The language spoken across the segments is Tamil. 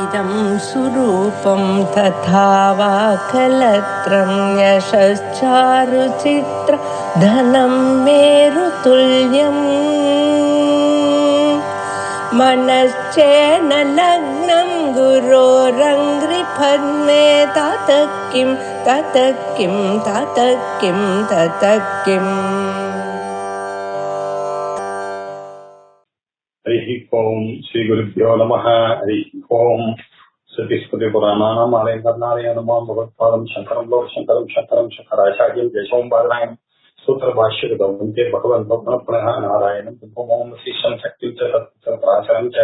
इदं सुरूपं तथा वा कलत्रं यशश्चारुचित्र धनं मेरुतुल्यम् मनश्चेन लग्नं गुरोरङ्घ्रिपद्मे ततः किं ततः किं ततः किं ततः किम् हरि ओम श्री गुरुभ्यो नमः। हरि ओम श्रुतिस्मृतिपुराणानाम् आलयं कर्णालयं भगवत्पादं शंकरं लोकशंकरं शंकरं शंकराचार्यं केशवं बादरायणं सूत्रभाष्यकृतं वन्दे भगवन्तं पुनः नारायणं ब्रह्मों शिष्यं शक्तिं च तत्प्राचरं च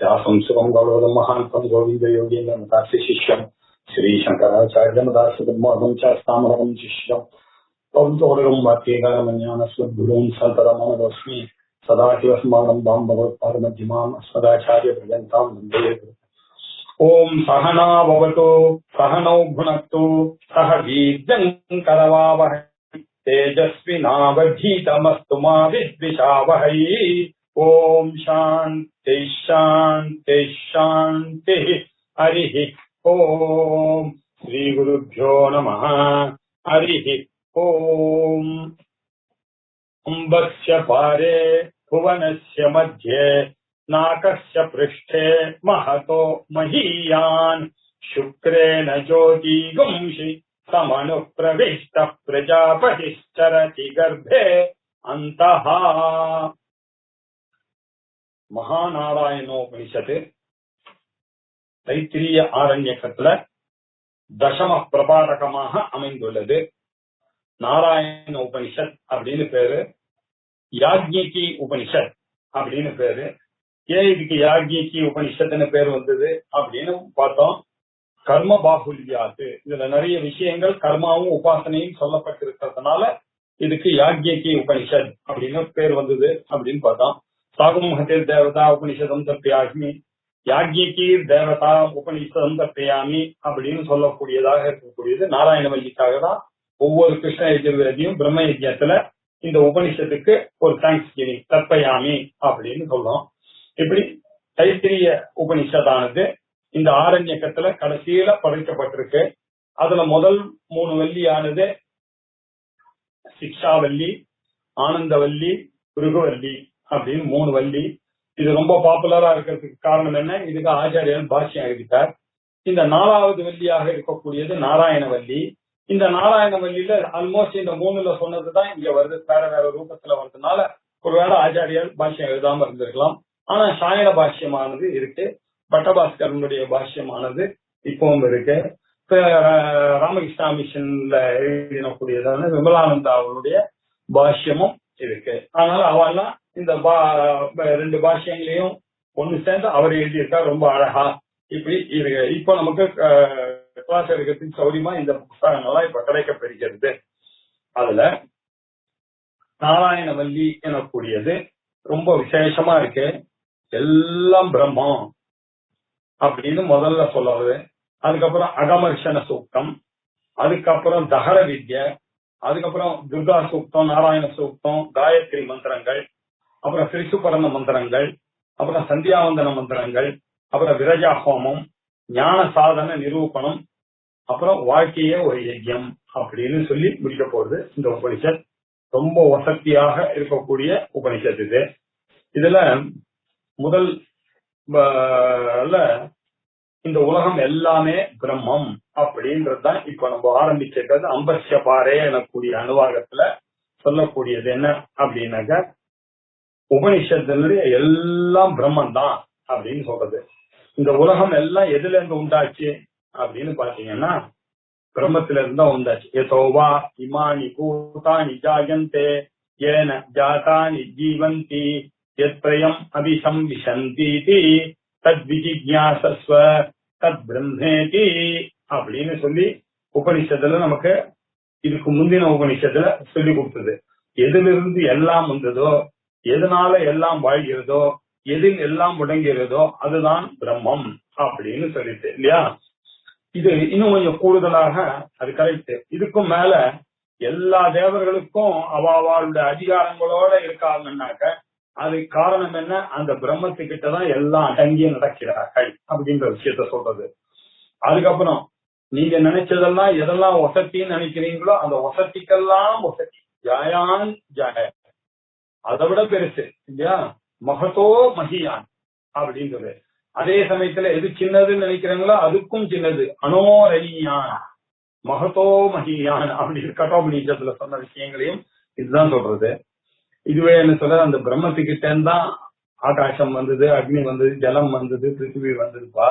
व्यासं सुखं गौरवं महान्तं गोविन्दयोगीन्द्रमतास्य शिष्यं श्रीशंकराचार्यमदास्यब्रह्मं च स्थामरं शिष्यं तौदोरगं वाक्येकामज्ञानस्वद्गुरून् सन्ततमनतोऽस्मि सदा शिवस्मानं वां भगवत्पादमध्यमाम् अस्मदाचार्यपर्यन्तां वन्दे। ओम सहना भवतु सहनौ भुनक्तु सह वीर्यं करवावहै तेजस्विनावधीतमस्तु मा विद्विषावहै। ओम शान्ति शान्ति शान्तिः। हरिः ओम श्री गुरुभ्यो नमः। हरिः ओम। अम्बस्य पारे भुवनस्य मध्ये नाकस्य पृष्ठे महतो महीयान् शुक्रेण ज्योतिगुंषि समनुप्रविष्टः प्रजापतिश्चरति गर्भे अन्तः। மகாநாராயணோபனிஷத்து தைத்திரிய ஆரண்யக்கத்துல தசம பிரபாடகமாக அமைந்துள்ளது. நாராயண உபனிஷத் அப்படின்னு பேரு, யாக்ஞிகி உபனிஷத் அப்படின்னு பேரு. ஏன் இதுக்கு யாக்ஞிகி உபனிஷத்துன்னு பேர் வந்தது அப்படின்னு பார்த்தோம். கர்ம பாகுல்யாத்து, இதுல நிறைய விஷயங்கள் கர்மாவும் உபாசனையும் சொல்லப்பட்டிருக்கிறதுனால இதுக்கு யாக்ஞிகி உபனிஷத் அப்படின்னு பேர் வந்தது அப்படின்னு பார்த்தோம். சாகுமஹத்தில் தேவதா உபனிஷதம் தப்பியாமி, யாக்ஞிகி தேவதா உபனிஷதம் தப்பியாமி அப்படின்னு சொல்லக்கூடியதாக இருக்கக்கூடியது நாராயணவல்லிக்காக தான். ஒவ்வொரு கிருஷ்ண யஜுர்வேதியும் பிரம்ம யஜ்யத்துல இந்த உபனிஷத்துக்கு ஒரு தேங்க்ஸ் கிவிங் தற்பயாமி அப்படின்னு சொல்றோம். இப்படி தைத்திரிய உபனிஷத்தானது இந்த ஆரண்யக்கத்துல கடைசியில படைக்கப்பட்டிருக்கு. அதுல முதல் 3 வள்ளியானது சிக்ஷாவல்லி, ஆனந்தவல்லி, பிருகுவல்லி அப்படின்னு 3 வள்ளி. இது ரொம்ப பாப்புலரா இருக்கிறதுக்கு காரணம் என்ன? இதுக்கு ஆச்சாரியன் பாஷ்யம் எழுதிட்டார். இந்த 4வது வள்ளியாக இருக்கக்கூடியது நாராயணவல்லி. இந்த நாராயணவல்லியில ஆல்மோஸ்ட் இந்த 3ல சொன்னதுதான் இங்க வருது, வேற வேற ரூபத்துல வர்றதுனால ஒருவேளை ஆச்சாரியர் பாஷ்யம் எழுதாம இருந்திருக்கலாம். ஆனா சாயன பாஷ்யமானது இருக்கு, பட்டபாஸ்கரனுடைய பாஷ்யமானது இப்பவும் இருக்கு. ராமகிருஷ்ணா மிஷன்ல எழுதினக்கூடியதான விமலானந்தா அவருடைய பாஷ்யமும் இருக்கு. அதனால அவெல்லாம் இந்த 2 பாஷ்யங்களையும் ஒண்ணு சேர்ந்து அவர் எழுதியிருக்கார் ரொம்ப அழகா. இப்படி இருக்கு. இப்போ நமக்கு கிளாஸ் எடுக்கிறதுக்கு சௌரியமா இந்த புத்தகங்கள்லாம் இப்ப கிடைக்கப்பெறுகிறது. அதுல நாராயணவல்லி எனக்கூடியது ரொம்ப விசேஷமா இருக்கு. எல்லாம் பிரம்மம் அப்படின்னு முதல்ல சொல்லுவது. அதுக்கப்புறம் அகமர்ஷன சூக்தம், அதுக்கப்புறம் தகர வித்ய, அதுக்கப்புறம் துர்கா சூக்தம், நாராயண சூக்தம், காயத்ரி மந்திரங்கள், அப்புறம் திரிசுபரண மந்திரங்கள், அப்புறம் சந்தியாவந்தன மந்திரங்கள், அப்புறம் விரஜா ஹோமம், ஞான சாதன நிரூபணம், அப்புறம் வாழ்க்கையே ஒரு யஜ்யம் அப்படின்னு சொல்லி முடிக்க போறது இந்த உபனிஷத். ரொம்ப வசதியாக இருக்கக்கூடிய உபனிஷத் இது. இதுல முதல் இந்த உலகம் எல்லாமே பிரம்மம் அப்படின்றதுதான் இப்ப நம்ம ஆரம்பிச்சிருக்கிறது. அம்பஸ்ய பாரே எனக்கூடிய அனுவாகத்துல சொல்லக்கூடியது என்ன அப்படின்னாக்க, உபனிஷத்துடைய எல்லாம் பிரம்மன் தான் அப்படின்னு சொல்றது. இந்த உலகம் எல்லாம் எதுல இருந்து உண்டாச்சு அப்படின்னு பாத்தீங்கன்னா பிரம்மத்தில இருந்தா உண்டாச்சு. யதோவா இமானி பூதானி ஜாயந்தே ஏன ஜாதானி ஜீவந்தி யத்ரயம் அபிசம்விசந்தி தத் விஜிக்ஞாசஸ்வ தத் பிரம்மேதி அப்படின்னு சொல்லி உபனிஷத்துல நமக்கு இதுக்கு முந்தின உபனிஷத்துல சொல்லி கொடுத்தது. எதிலிருந்து எல்லாம் வந்ததோ, எதனால எல்லாம் வாழ்கிறதோ, எதில் எல்லாம் முடங்கிறதோ அதுதான் பிரம்மம் அப்படின்னு சொல்லிட்டு இல்லையா. இது இன்னும் கொஞ்சம் கூடுதலாக அது கரெக்ட். இதுக்கும் மேல எல்லா தேவர்களுக்கும் அவளுடைய அதிகாரங்களோட இருக்காங்கன்னாக்க அது காரணம் என்ன? அந்த பிரம்மத்துக்கிட்டதான் எல்லாம் அடங்கி நடக்கிறார்கள் அப்படின்ற விஷயத்த சொல்றது. அதுக்கப்புறம் நீங்க நினைச்சதெல்லாம் எதெல்லாம் வசத்தின்னு நினைக்கிறீங்களோ அந்த வசதிக்கெல்லாம் வசதி ஜாயான் ஜாய, அதை விட பெருசு இல்லையா, மகதோ மகியான் அப்படின்றது. அதே சமயத்துல எது சின்னதுன்னு நினைக்கிறீங்களோ அதுக்கும் சின்னது அனோரணியான் மகதோ மகியான் அப்படின்னு கட்டோபனிஷத்துல சொன்ன விஷயங்களையும் இதுதான் சொல்றது. இதுவே என்ன சொல்ற, அந்த பிரம்மத்துக்கிட்ட தான் ஆகாசம் வந்தது, அக்னி வந்தது, ஜலம் வந்தது, பிருத்திவி வந்ததுப்பா.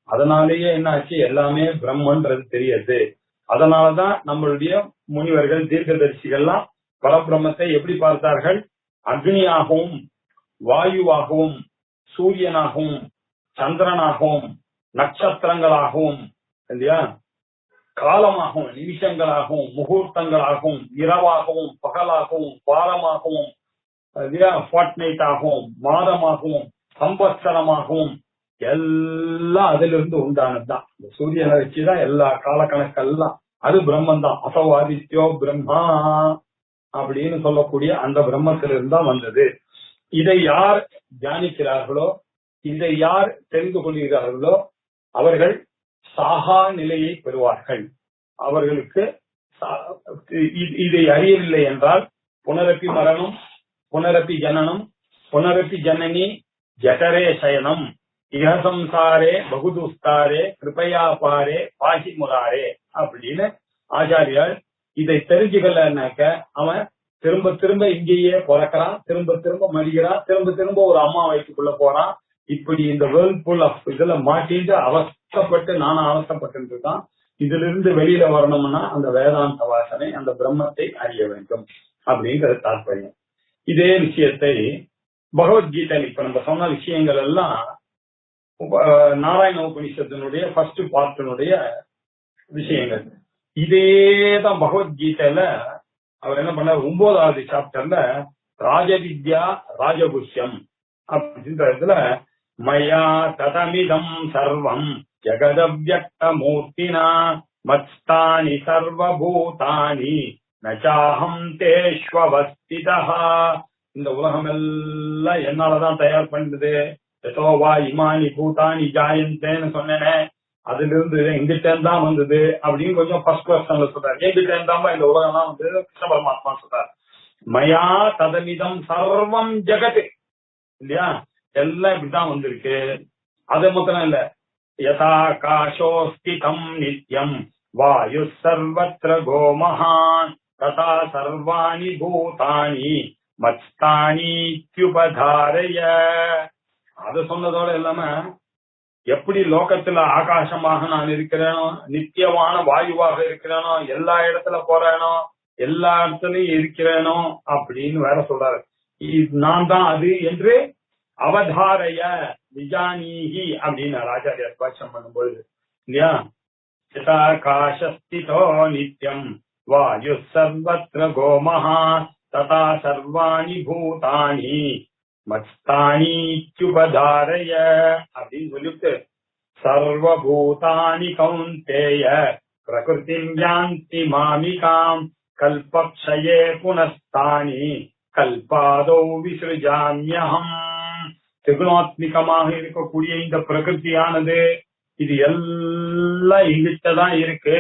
அதனாலேயே என்ன ஆச்சு, எல்லாமே பிரம்மன்றது தெரியுது. அதனாலதான் நம்மளுடைய முனிவர்கள் தீர்க்கதரிசிகள்லாம் பரபிரம்மத்தை எப்படி பார்த்தார்கள்? அக்னியாகவும் வாயுவாகவும் சூரியனாகவும் சந்திரனாகவும் நட்சத்திரங்களாகவும் இல்லையா, காலமாகவும் நிமிஷங்களாகவும் முகூர்த்தங்களாகவும் இரவாகவும் பகலாகவும் வாரமாகவும் ஃபார்ட்நைட்டாகவும் மாதமாகவும் சம்பத்சரமாகவும் எல்லாம் அதிலிருந்து உண்டானதுதான். இந்த சூரியனை வச்சுதான் எல்லா காலக்கணக்கெல்லாம். அது பிரம்மன் தான். அசோ ஆதித்யோ பிரம்மா அப்படின்னு சொல்லக்கூடிய அந்த பிரம்மத்திலிருந்து தான் வந்தது. இதை யார் தியானிக்கிறார்களோ, இதை யார் தெரிந்து கொள்கிறார்களோ அவர்கள் சாகா நிலையை பெறுவார்கள். அவர்களுக்கு இதை அறியவில்லை என்றால் புனரப்பி மரணம், புனரப்பி ஜனனம், புனரப்பி ஜனனி ஜடரே சயனம், இகசம்சாரே பகுதுஸ்தாரே கிருபையா பாரே பாசி முராரே அப்படின்னு ஆச்சாரியார் இதை தெரிஞ்சுக்கலன்னாக்க அவன் திரும்ப திரும்ப இங்கேயே பிறக்கிறான், திரும்ப திரும்ப மடிக்கிறான், திரும்ப திரும்ப ஒரு அம்மா வயிற்றுக்குள்ள போறான். இப்படி இந்த வேர்ல்ட் ஃபுல் ஆஃப் இதுல மாட்டிட்டு அவஸ்தப்பட்டு நானும் அவஸ்தப்பட்டு இருக்கான். இதுல இருந்து வெளியில வரணும்னா அந்த வேதாந்த வாசனை, அந்த பிரம்மத்தை அறிய வேண்டும் அப்படிங்கிறது தாற்பயம். இதே விஷயத்தை பகவத்கீதை இப்ப நம்ம சொன்ன விஷயங்கள் எல்லாம் நாராயண உபனிஷத்தினுடைய ஃபர்ஸ்ட் பார்ட்டினுடைய விஷயங்கள். இதேதான் பகவத்கீதையில அவர் என்ன பண்ண 9வது சாப்டர்ல ராஜவித்யா ராஜகுஷ்யம் அப்படின்ற இதுல மயா ததமிதம் சர்வம் ஜெகதவ்யக்தமூர்த்தினா மத்ஸ்தானி சர்வபூதானி நசாஹம் தேஷ்வவஸ்திதஹ. இந்த உலகம் எல்லாம் என்னாலதான் தயார் பண்ணுது. எதோவா இமானி பூதானி ஜாயந்தேன்னு சொன்னேனே, அதுல இருந்து எங்கிட்ட தான் வந்தது அப்படின்னு கொஞ்சம் ஃபர்ஸ்ட் பர்சன்ல சொல்றாரு. எங்கிட்ட இருந்தாம இந்த உலகம் தான் வந்து கிருஷ்ண பரமாத்மா சொல்றாரு. மயா ததமிதம் சர்வம் ஜெகத் இல்லையா, எல்லாம் இப்படிதான் வந்திருக்கு. அது மாத்திரம் இல்ல, யதா காஷோஸ்திதம் நித்யம் வாயு சர்வத்ர கோமஹான் ததா சர்வாணி பூதானி மத்ஸ்தானீத்யுபதாரய. அது சொன்னதோட இல்லாம எப்படி லோகத்துல ஆகாசமாக நான் இருக்கிறேனோ, நித்தியமான வாயுவாக இருக்கிறேனோ, எல்லா இடத்துல போறேனோ, எல்லா இடத்துலயும் இருக்கிறேனோ அப்படின்னு வேற சொல்றாரு. நான் தான் அது என்று அவதாரைய நிஜானீகி அப்படின்னு ஆச்சாரியார் பாஷ்யம் பண்ணும்போது இல்லையா, யதாகாசஸ்திதோ நித்யம் வாயு சர்வத்ர கோமஹா ததா சர்வாணி பூதானி மத்ஸ்தானீத்யுபதாரய அப்படின்னு சொல்லிட்டு சர்வபூதானி கௌந்தேய பிரகிருதிம் யாந்தி மாமிகாம் கல்பக்ஷயே புனஸ்தானி கல்பாதோ விஸ்ருஜாம்யஹம். திகுணாத்மிகமாக இருக்கக்கூடிய இந்த பிரகிருதியானது இது எல்லாம் எங்கிட்டதான் இருக்கு.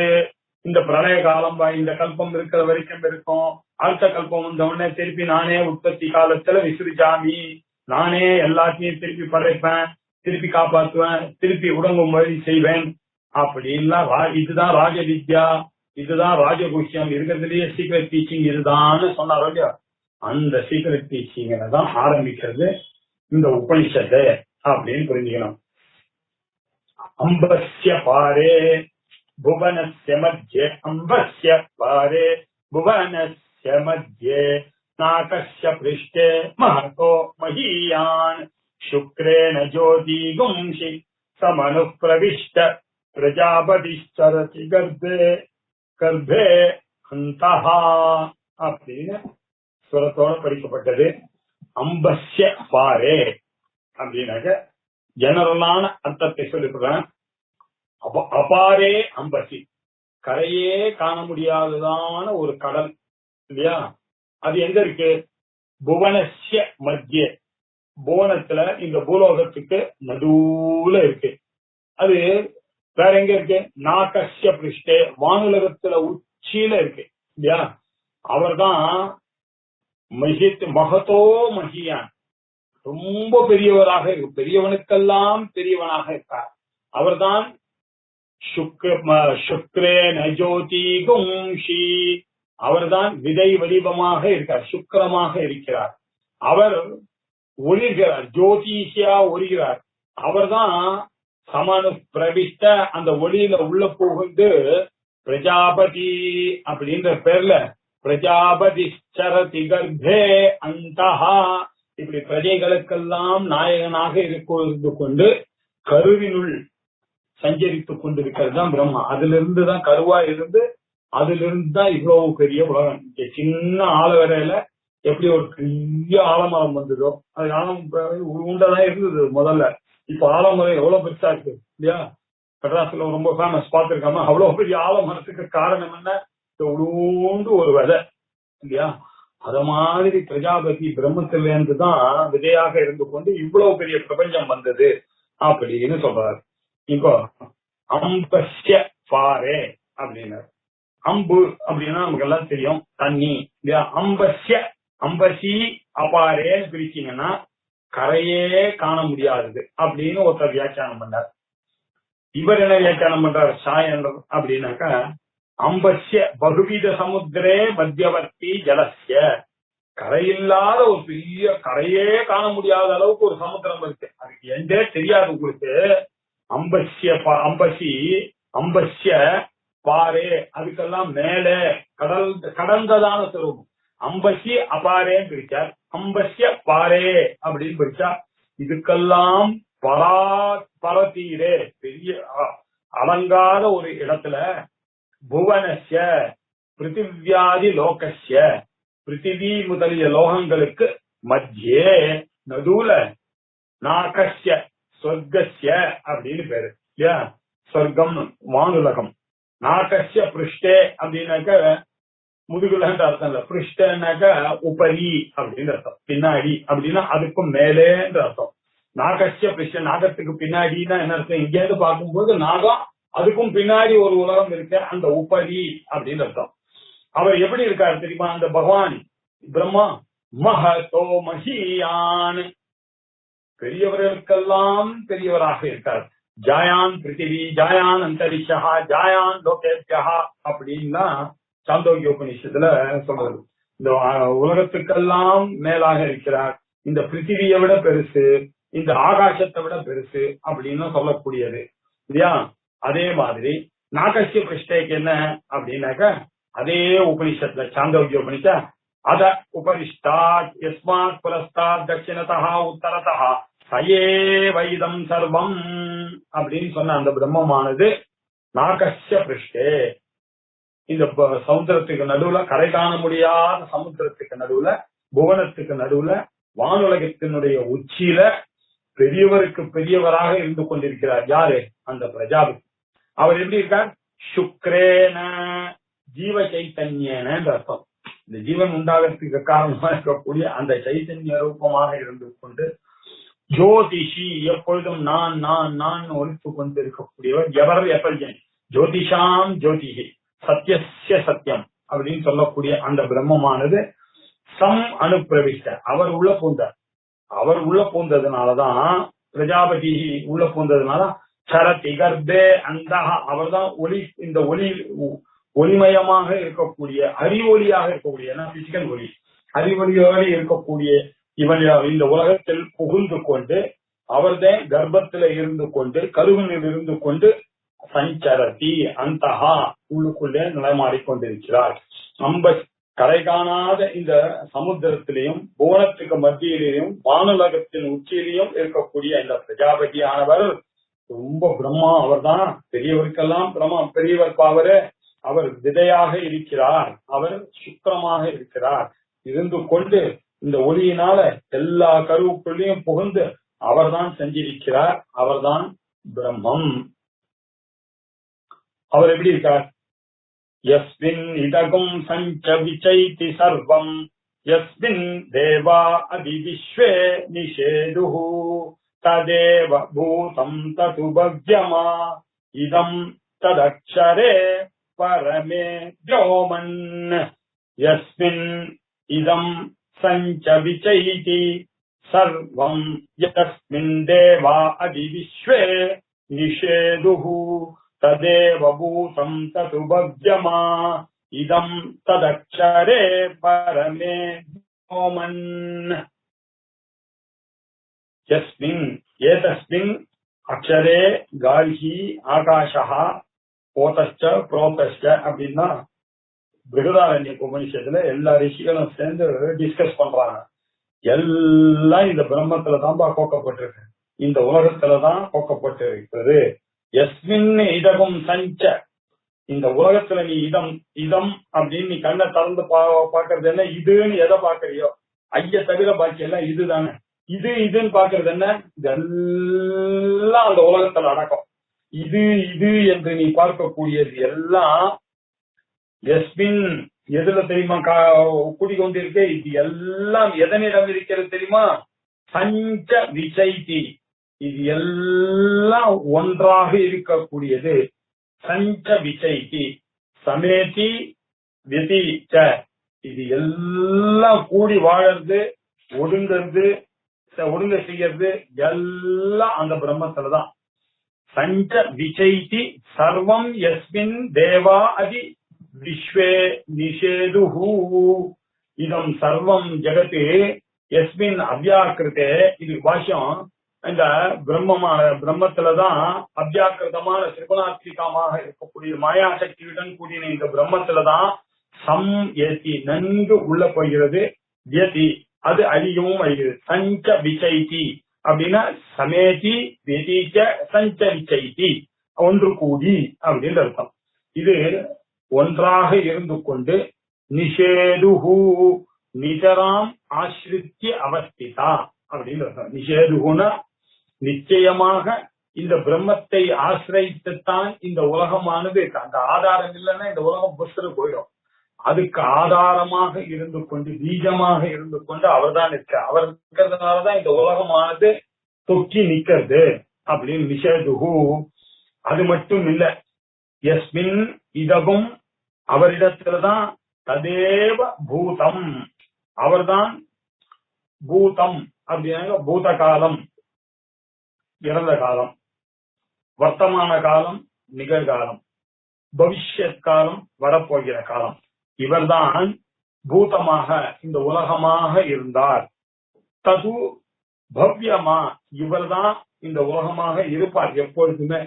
இந்த பிரளய காலம் இந்த கல்பம் இருக்கிற வரைக்கும் இருக்கும். அடுத்த கல்பம் வந்தவுடனே திருப்பி நானே உற்பத்தி காலத்துல விசுரிஜாமி, நானே எல்லாத்தையும் திருப்பி படைப்பேன், திருப்பி காப்பாற்றுவேன், திருப்பி உடங்கும் வழி செய்வேன் அப்படின்லாம். இதுதான் ராஜவித்யா, இதுதான் ராஜகுஷ்யம், இருக்கிறதுலயே சீக்ரெட் டீச்சிங் இதுதான் சொன்னாரோ இல்லையா, அந்த சீக்ரெட் டீச்சிங் தான் ஆரம்பிக்கிறது இந்த உபனிஷத்து அப்படின்னு புரிஞ்சுக்கணும். அம்பஸ்ய பாரே புவனஸ்ய மத்யே, அம்பஸ்ய பாரே புவனஸ்ய மத்யே நாகஸ்ய பிருஷ்டே மஹதோ மஹீயான் சுக்ரேண ஜோதி கும்ஷி சமனு பிரவிஷ்ட பிரஜாபதிஷ்சரதி கர்ப்பே கர்ப்பே அந்தஹா அப்படின்னு சுரத்தோட படிக்கப்பட்டது. அம்பஸ்ய பாரே அப்படின்னாக்க ஜெனரலான அர்த்தத்தை சொல்லிவிடுறேன். அபாரே அம்பசி, கரையே காண முடியாததான ஒரு கடல் இல்லையா, அது எங்க இருக்கு? புவனஸ்ய மத்திய, புவனத்துல இந்த பூலோகத்துக்கு நடுவுல இருக்கு. அது வேற எங்க இருக்கு? நாகஸ்ய பிருஷ்டே, வானுலகத்துல உச்சியில இருக்கு இல்லையா? அவர்தான் மகதோ மகியான், ரொம்ப பெரியவராக இருக்கு, பெரியவனுக்கெல்லாம் பெரியவனாக இருக்கார். அவர்தான் சுக்ரே நஜோதி கும்ஷி, அவர்தான் விதை வடிவமாக இருக்கார், சுக்கிரமாக இருக்கிறார். அவர் ஒளிர்கிறார், ஜோதிஷியா ஒளிகிறார். அவர்தான் சமனு பிரவிஷ்ட, அந்த ஒளியில உள்ள புகுந்து பிரஜாபதி அப்படின்ற பேர்ல பிரஜாபதி சரதி கர்ப்பே அந்தஹா, இப்படி பிரஜைகளுக்கெல்லாம் நாயகனாக இருந்து கொண்டு கருவினுள் சஞ்சரித்துக் கொண்டிருக்கிறது தான் பிரம்மா. அதுல இருந்துதான் கருவா இருந்து, அதுல இருந்து தான் இவ்வளவு பெரிய உலகம். சின்ன ஆலவரையில எப்படி ஒரு பெரிய ஆலமரம் வந்ததோ, அது ஆலம் உண்டதான் இருந்தது முதல்ல. இப்ப ஆலமரம் எவ்வளவு பெருசா இருக்கு இல்லையா? மெட்ராஸ்ல ரொம்ப ஃபேமஸ் பார்த்திருக்காம. அவ்வளவு பெரிய ஆலமரத்துக்கு காரணம் என்ன? உண்டு ஒரு விதை இல்லையா? அத மாதிரி பிரஜாபதி பிரம்மத்துல இருந்துதான் விதையாக இருந்து கொண்டு இவ்வளவு பெரிய பிரபஞ்சம் வந்தது அப்படின்னு சொல்றாரு. இப்போ அம்பஸ்ய பாரே அப்படின்னா, அம்பு அப்படின்னா நமக்கு எல்லாம் தெரியும், தண்ணி இல்லையா? அம்பஸ்ய, அம்பசி அபாரேன்னு பிரிச்சீங்கன்னா கரையே காண முடியாதது அப்படின்னு ஒருத்தர் வியாக்கியானம் பண்ணார். இவர் என்ன வியாக்கியானம் பண்றாரு சாயன் அப்படின்னாக்கா, அம்பஸ்ய பகுவித சமுத்திரே மத்தியவர்த்தி ஜலஸ்ய, கரையில்லாத ஒரு பெரிய, கரையே காண முடியாத அளவுக்கு ஒரு சமுத்திரம் இருக்கு, அதுக்கு எந்தே தெரியாது உங்களுக்கு. அம்பஸ்ய அம்பசி, அம்பஸ்ய பாரே, அதுக்கெல்லாம் மேலே கடந்ததான சொரூபம். அம்பசி அபாரேன்னு பிரிச்சார், அம்பஸ்ய பாரே அப்படின்னு பிரிச்சா இதுக்கெல்லாம் பரதீரே, பெரிய அடங்காத ஒரு இடத்துல புவனஸ்ய பிருத்திவியாதி லோகஸ்ய, பிருத்திவி முதலிய லோகங்களுக்கு மத்தியே நடுவுல நாகஸ்ய சொர்க்கஸ்ய அப்படின்னு பேரு இல்லையா? சொர்க்கம் வானுலகம். நாகஸ்ய பிருஷ்டே அப்படின்னாக்க முதுகுலன்ற அர்த்தம் இல்ல, பிருஷ்டனாக்க உபரி அப்படின்னு அர்த்தம், பின்னாடி அப்படின்னா அதுக்கும் மேலேன்ற அர்த்தம். நாகஸ்ய பிருஷ்ட, நாகத்துக்கு பின்னாடினா என்ன அர்த்தம்? இங்க இருந்து பார்க்கும்போது நாகம், அதுக்கும் பின்னாடி ஒரு உலகம் இருக்கு, அந்த உபரி அப்படின்னு அர்த்தம். அவர் எப்படி இருக்காரு தெரியுமா? அந்த பகவான் பிரம்மா மகதோ மகியான், பெரியவர்களுக்கெல்லாம் பெரியவராக இருக்கார். ஜாயான் பிருத்திவி, ஜாயான் அந்தரிஷா, ஜாயான் லோகேபியா அப்படின்னா சாந்தோக்கிய உபநிஷத்துல சொல்றது. இந்த உலகத்துக்கெல்லாம் மேலாக இருக்கிறார், இந்த பிருத்திவியை விட பெருசு, இந்த ஆகாசத்தை விட பெருசு அப்படின்னு சொல்லக்கூடியது இல்லையா? அதே மாதிரி நாகஸ்ய பிருஷ்டேக்கு என்ன அப்படின்னாக்க, அதே உபனிஷத்துல சாந்தோக்கிய உபனிஷ அத உபரிஷ்டாத் யஸ்மாத் புரஸ்தாத் தட்சிணதா உத்தரதா சயே வைதம் சர்வம் அப்படின்னு சொன்ன அந்த பிரம்மமானது நாகஸ்ய பிருஷ்டே, இந்த சமுத்திரத்துக்கு நடுவுல, கரை காண முடியாத சமுத்திரத்துக்கு நடுவுல, புவனத்துக்கு நடுவுல, வானுலகத்தினுடைய உச்சியில பெரியவருக்கு பெரியவராக இருந்து கொண்டிருக்கிறார். யாரு? அந்த பிரஜாபதி. அவர் எப்படி இருக்கார்? சுக்ரேன ஜீவ சைத்தன்யன அர்த்தம். இந்த ஜீவன் உண்டாகிறதுக்கு காரணமாக இருக்கக்கூடிய அந்த சைத்தன்ய ரூபமாக இருந்து கொண்டு, ஜோதிஷி, எப்பொழுதும் நான் நான் நான் ஒழித்து கொண்டிருக்கக்கூடியவர். எவர் எப்பல்ஜன் ஜோதிஷாம் ஜோதிஷி சத்தியஸ்ய சத்தியம் அப்படின்னு சொல்லக்கூடிய அந்த பிரம்மமானது சம் அனுப்பிரவிஷ்ட, அவர் உள்ள பூந்தார். அவர் உள்ள பூந்ததுனாலதான், பிரஜாபதி உள்ள பூந்ததுனால சரதி கர்ப்பே அந்த, அவர் தான் ஒளி, இந்த ஒளிமயமாக இருக்கக்கூடிய, அறிவொளியாக இருக்கக்கூடிய, பிசிக்கல் ஒளி, அறிவொளியோடு இருக்கக்கூடிய இவன் இந்த உலகத்தில் புகுந்து கொண்டு, அவர்தான் கர்ப்பத்துல இருந்து கொண்டு, கருவினில் இருந்து கொண்டு சஞ்சரதி அந்தஹா, உள்ளுக்குள்ளே நிலைமாறிக்கொண்டிருக்கிறார். கரை காணாத இந்த சமுத்திரத்திலையும் புவனத்துக்கு மத்தியிலையும் வானுலகத்தின் உச்சியிலையும் இருக்கக்கூடிய இந்த பிரஜாபதியானவர் ரொம்ப பிரம்மா. அவர் தான் பெரியவருக்கெல்லாம் பிரம்மா, பெரியவர் பாவரு. அவர் விதையாக இருக்கிறார், அவர் சுக்கிரமாக இருக்கிறார், இருந்து கொண்டு இந்த ஒளியினால எல்லா கருவுக்குள்ளேயும் புகுந்து அவர்தான் செஞ்சிருக்கிறார். அவர்தான் பிரம்மம். அவர் எப்படி இருக்கார்? யஸ்மின் இதகும் சஞ்ச விசைதி சர்வம் யஸ்மின் தேவா அதிவிஸ்வே நிஷேதுஹு ததேவ பூதம் தது பவ்யமா இதம் ததக்ஷரே பரமே வ்யோமன் யஸ்மின் இதம் சஞ்ச விசைதி சர்வம் யஸ்மின் தேவா அதிவிஸ்வே நிஷேதுஹு ததேவ பூதம் தது பவ்யமா இதம் ததக்ஷரே பரமே வ்யோமன் யஸ்மின் ஏதஸ்மின் அக்ஷரே கார்கி ஆகாஷः ஓதஸ்ச புரோதஸ்ச அப்படின்னா பிருகதாரண்ய உபனிஷத்துல எல்லா ரிஷிகளும் சேர்ந்து டிஸ்கஸ் பண்றாங்க. எல்லாம் இந்த பிரம்மத்துல தான் கோக்கப்பட்டிருக்கு, இந்த உலகத்துலதான் கோக்கப்பட்டு இருக்கிறது. எஸ்மின் இதகம் சஞ்ச, இந்த உலகத்துல நீ இதம் இதம் அப்படின்னு நீ கண்ணை திறந்து பாக்குறது என்ன, இதுன்னு எதை பாக்குறியோ ஐய தவிர பாக்கி எல்லாம் இதுதானே. இதுன்னு பாக்குறது என்ன, இதெல்லாம் அந்த உலகத்துல அடக்கம். இது என்று நீ பார்க்கக்கூடியது எல்லாம் எஸ்மின் எதுல தெரியுமா கூடிக்கொண்டிருக்க, இது எல்லாம் எதனிடம் இருக்கிறது தெரியுமா, சஞ்ச விசைதி, இது எல்லாம் ஒன்றாக இருக்கக்கூடியது. சஞ்ச விசைதி சமேதி விதிச்ச, இது எல்லாம் கூடி வாழறது, ஒடுங்க செய்யறது எல்லாம் அந்த பிரம்மத்துலதான். சஞ்ச விசைதி சர்வம் யஸ்மின் தேவா அதி விஸ்வே நிஷேதுஹு இதம் சர்வம் ஜெகத்து யஸ்மின் அவ்யாக்கிருத்தே. இது பாஷ்யம். இந்த பிரம்மத்துலதான் அவ்யாக்கிருதமான திரிகுணாத்மிகமாக இருக்கக்கூடிய மாயா சக்தியுடன் கூடிய இந்த பிரம்மத்துலதான் சம் ஏசி நன்கு உள்ள போகிறது, வியதி அது அழியவும் அழிகிறது. சஞ்ச விசைதி அப்படின்னா சமேதி வெதிச்ச சஞ்ச விசைதி ஒன்று கூடி அப்படின்னு அர்த்தம். இது ஒன்றாக இருந்து கொண்டு நிஷேதுஹு நிஜராம் ஆசிரித்திய அவஸ்திதா அப்படின்னு அர்த்தம். நிஷேதுகுனா நிச்சயமாக இந்த பிரம்மத்தை ஆசிரியத்துத்தான் இந்த உலகமானது. அந்த ஆதாரம் இல்லைன்னா இந்த உலகம் புஷ்டு போயிடும். அதுக்கு ஆதாரமாக இருந்து கொண்டு பீஜமாக இருந்து கொண்டு அவர் தான் நிற்க, அவர் இருக்கிறதுனாலதான் இந்த உலகமானது தொக்கி நிக்கிறது அப்படின்னு நிஷேதுஹு. அது மட்டும் இல்ல, யஸ்மின் இதகும் அவரிடத்துலதான் ததேவ பூதம், அவர்தான் பூதம் அப்படின்னா பூத காலம் இறந்த காலம், வர்த்தமான காலம் நிகழ்காலம், பவிஷ்யத் காலம் வரப்போகிற காலம். இவர்தான் பூதமாக இந்த உலகமாக இருந்தார். தது பவ்யமா, இவர்தான் இந்த உலகமாக இருப்பார் எப்பொழுதுமே.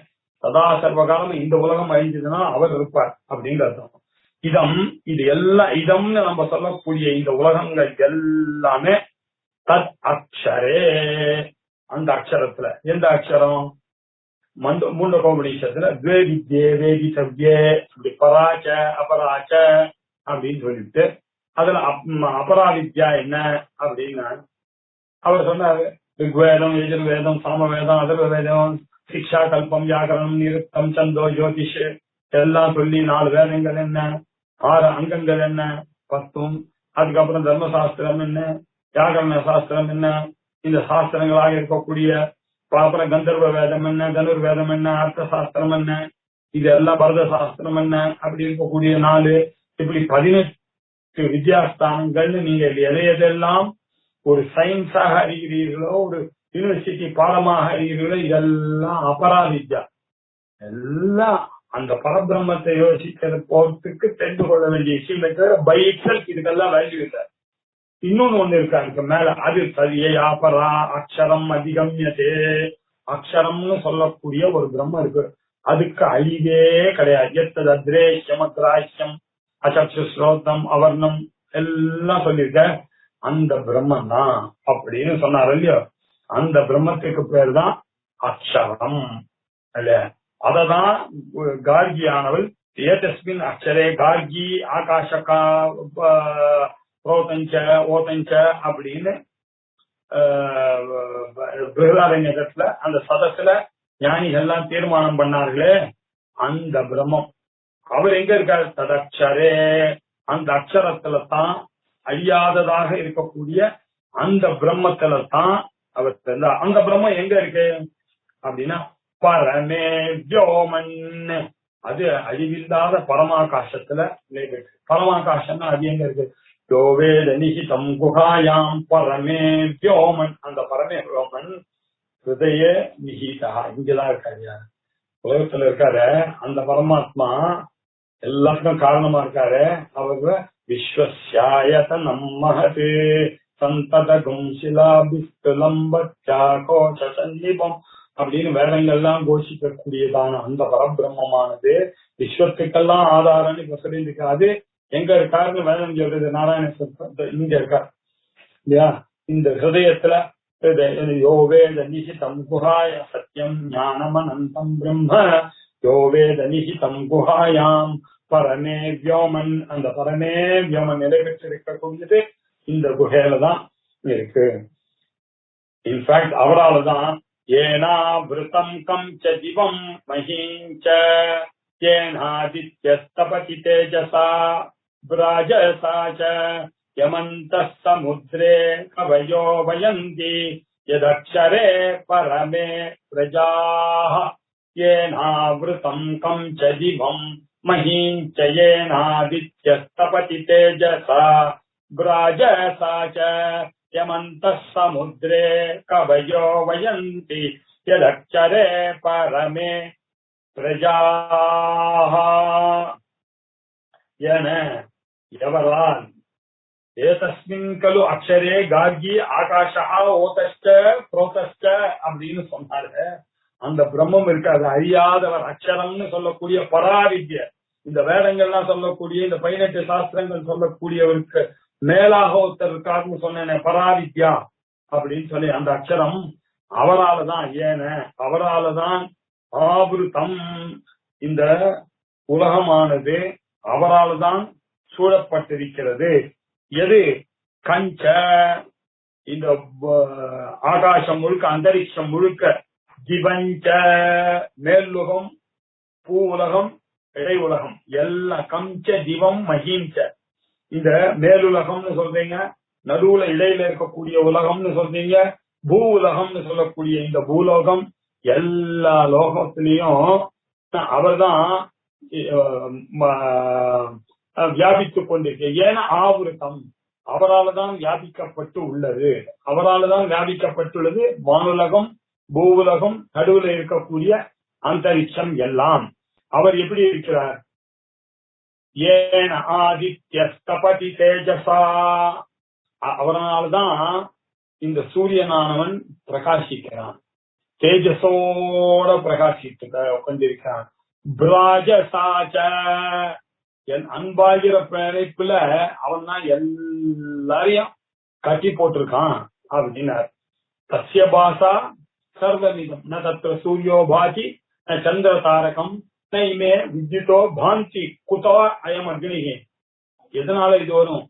சதா சர்வகாலம் இந்த உலகம் அழிஞ்சதுன்னா அவர் இருப்பார் அப்படின்னு அர்த்தம். இதம் இது எல்லாம் இதம்னு நம்ம சொல்லக்கூடிய இந்த உலகங்கள் எல்லாமே தத் அக்ஷரே, அந்த அக்ஷரத்துல. எந்த அக்ஷரம்? முண்டகோபனிஷத்துல துவே வித்யே வேதித்தவ்யே அப்படி பராச்ச அபராச்ச அப்படின்னு சொல்லிட்டு அதுல அபராவித்யா என்ன அப்படின்னா அவர் சொன்னாரு. ரிக்வேதம், யஜுர்வேதம், சாமவேதம், அதர்வவேதம், சிக்ஷா, கல்பம், வியாக்கரணம், நிருத்தம், சந்தோ, ஜோதிஷ் எல்லாம் சொல்லி 4 வேதங்கள் என்ன, 6 அங்கங்கள் என்ன, 10. அதுக்கப்புறம் தர்மசாஸ்திரம் என்ன, வியாக்கரண சாஸ்திரம் என்ன, இந்த சாஸ்திரங்களாக இருக்கக்கூடிய அப்புறம் கந்தர்வ வேதம் என்ன, தனுர்வேதம் என்ன, அர்த்த சாஸ்திரம் என்ன, இது எல்லாம் பரத சாஸ்திரம் என்ன, அப்படி இருக்கக்கூடிய 4 இப்படி 18 வித்யாஸ்தானங்கள். நீங்க எதையெல்லாம் ஒரு சயின்ஸாக அறிகிறீர்களோ, ஒரு யூனிவர்சிட்டி பாடமாக அறிகிறீர்களோ, இதெல்லாம் அபராவித்யா. எல்லாம் அந்த பரபிரம்மத்தை யோசிக்கிற போறதுக்கு தெரிந்து கொள்ள வேண்டிய விஷயம் தவிர பைக்கள் இதுக்கெல்லாம் வேல்யூ இல்லை. இன்னொன்னு ஒண்ணு இருக்கு அதுக்கு மேல, அது சரியை அபரா அக்ஷரம் அதிகம்யதே. அக்ஷரம்னு சொல்லக்கூடிய ஒரு பிரம்மம் இருக்கு, அதுக்கு அழிவே கிடையாது. எத்தது அத்ரேஷ்யம் அக்ராஷ்யம் அசக்ஷு ஸ்ரோதம் அவர்ணம் எல்லாம் சொல்லியிருக்க அந்த பிரம்மன் தான் அப்படின்னு சொன்னார் இல்லையோ. அந்த பிரம்மத்துக்கு பேர் தான் அக்ஷரம் இல்லையா. அததான் கார்கியானவள் ஏதஸ்மின் அக்ஷரே கார்கி ஆகாஷகா புரோதஞ்ச ஓதஞ்ச அப்படின்னு பிருகதாரண்யத்துல அந்த சதத்துல ஞானிகள்லாம் தீர்மானம் பண்ணார்களே, அந்த பிரம்மம் அவர் எங்க இருக்காரு? ததக்ஷரே, அந்த அக்ஷரத்துல தான் அழியாததாக இருக்கக்கூடிய அந்த பிரம்மத்துல தான் அவர் இருந்தார். அந்த பிரம்மம் எங்க இருக்கு அப்படின்னா பரமே வியோமன், அது அழிவில்லாத பரமாகாசத்துல நிலைபெற்று. பரமாகாசம்னா அது எங்க இருக்கு? யோவேத நிகிதம் குகாயாம் பரமே வியோமன். அந்த பரமே வியோமன் ஹிருதய நிகிதா இங்கதான் இருக்காரு. உலகத்துல இருக்காரு அந்த பரமாத்மா, எல்லாத்துக்கும் காரணமா இருக்காரு. அவரு விஸ்வஸ்யாயதனம் மஹத் சந்ததகும் சிலாபிஸ்துலம்பச்சாகோசன்னிபம் அப்படின்னு வேதங்கள்லாம் கோஷிக்கக்கூடியதான அந்த பரபிரம்மமானது விஸ்வத்துக்கெல்லாம் ஆதாரம்னு இப்ப சொல்லியிருக்க. அது எங்க இருக்காருன்னு வேதம் சொல்றது நாராயண இங்க இருக்கார் இல்லையா? இந்த ஹிருதயத்துல யோ வேத நிஹிதம் குஹாய சத்யம் ஞானம் அனந்தம் பிரம்ம யோ வேத நிஹிதம் குஹாயாம் பரமே வியோமன். அந்த பரமே வியோமன் நிலை பெற்றிருக்கக்கூடியது இந்த குகையில தான் இருக்கு. இன்ஃபேக்ட் அவரால்தான் ஏனாவிருத்தம் கம் ச திவம் மஹீஞ்ச ஏனாதித்யஸ்தபதி தேஜசா பிராஜசா ச யமந்தः சமுத்ரே கவயோ வயந்தி யதக்ஷரே பரமே பிரஜாः ஏனாவிருத்தம் கம் ச திவம் மஹீஞ்ச ஏனாதித்யஸ்தபதி தேஜசா பிராஜசா ச யமந்தः சமுத்ரே கவயோ வயந்தி யதக்ஷரே பரமே பிரஜாः என எவரால் ஏதஸ்மின் கலு அக்ஷரே கார்கி ஆகாஷா ஓதஷ்ட புரோதஷ்ட அப்படின்னு சொன்னாரு. அந்த பிரம்மம் இருக்காது, அறியாதவர், அக்ஷரம்னு சொல்லக்கூடிய பராவித்ய, இந்த வேதங்கள்லாம் சொல்லக்கூடிய இந்த 18 சாஸ்திரங்கள் சொல்லக்கூடியவருக்கு மேலாக ஒருத்தர் இருக்காருன்னு சொன்னேன், பராவித்யா அப்படின்னு சொல்லி அந்த அக்ஷரம் அவரால்தான். ஏன அவரால்தான் ஆவிருத்தம், இந்த உலகமானது அவரால்தான் சூழப்பட்டிருக்கிறது. எது? கஞ்ச, இந்த ஆகாசம் முழுக்க, அந்தரிக்ஷம் முழுக்க, ஜிவஞ்ச மேலுலகம், பூ உலகம், இடை உலகம் எல்லாம், கஞ்ச திவம் மஹீஞ்ச. இந்த மேலுலகம்னு சொல்றீங்க, நடுவுல இடையில இருக்கக்கூடிய உலகம்னு சொல்றீங்க, பூ உலகம்னு சொல்லக்கூடிய இந்த பூலோகம், எல்லா லோகத்திலையும் அவர்தான் வியாபித்துக் கொண்டிருக்க. ஏன்னா ஆவிருத்தம், அவரால்தான் வியாபிக்கப்பட்டு உள்ளது, அவரால்தான் வியாபிக்கப்பட்டுள்ளது வானுலகம், பூவுலகம், நடுவுல இருக்கக்கூடிய அந்தரிக்ஷம் எல்லாம். அவர் எப்படி இருக்கிறார்? ஏன ஆதித்யஸ்தபதி தேஜசா, அவரால்தான் இந்த சூரியனானவன் பிரகாசிக்கிறான், தேஜஸோட பிரகாசித்து கொண்டிருக்கிறான். பிராஜசாச்ச, என் அன்பாகிற பிழைப்புல அவன் தான் எல்லாரையும் கட்டி போட்டிருக்கான் அப்படின்னார். தஸ்ய பாசா சர்வமிதம் ந தத்ர சூரியோ பாதி ந சந்திர தாரகம் நைமே வித்யுதோ பாந்தி குதோ அயம் அக்னிகே. எதனால இது வரும்?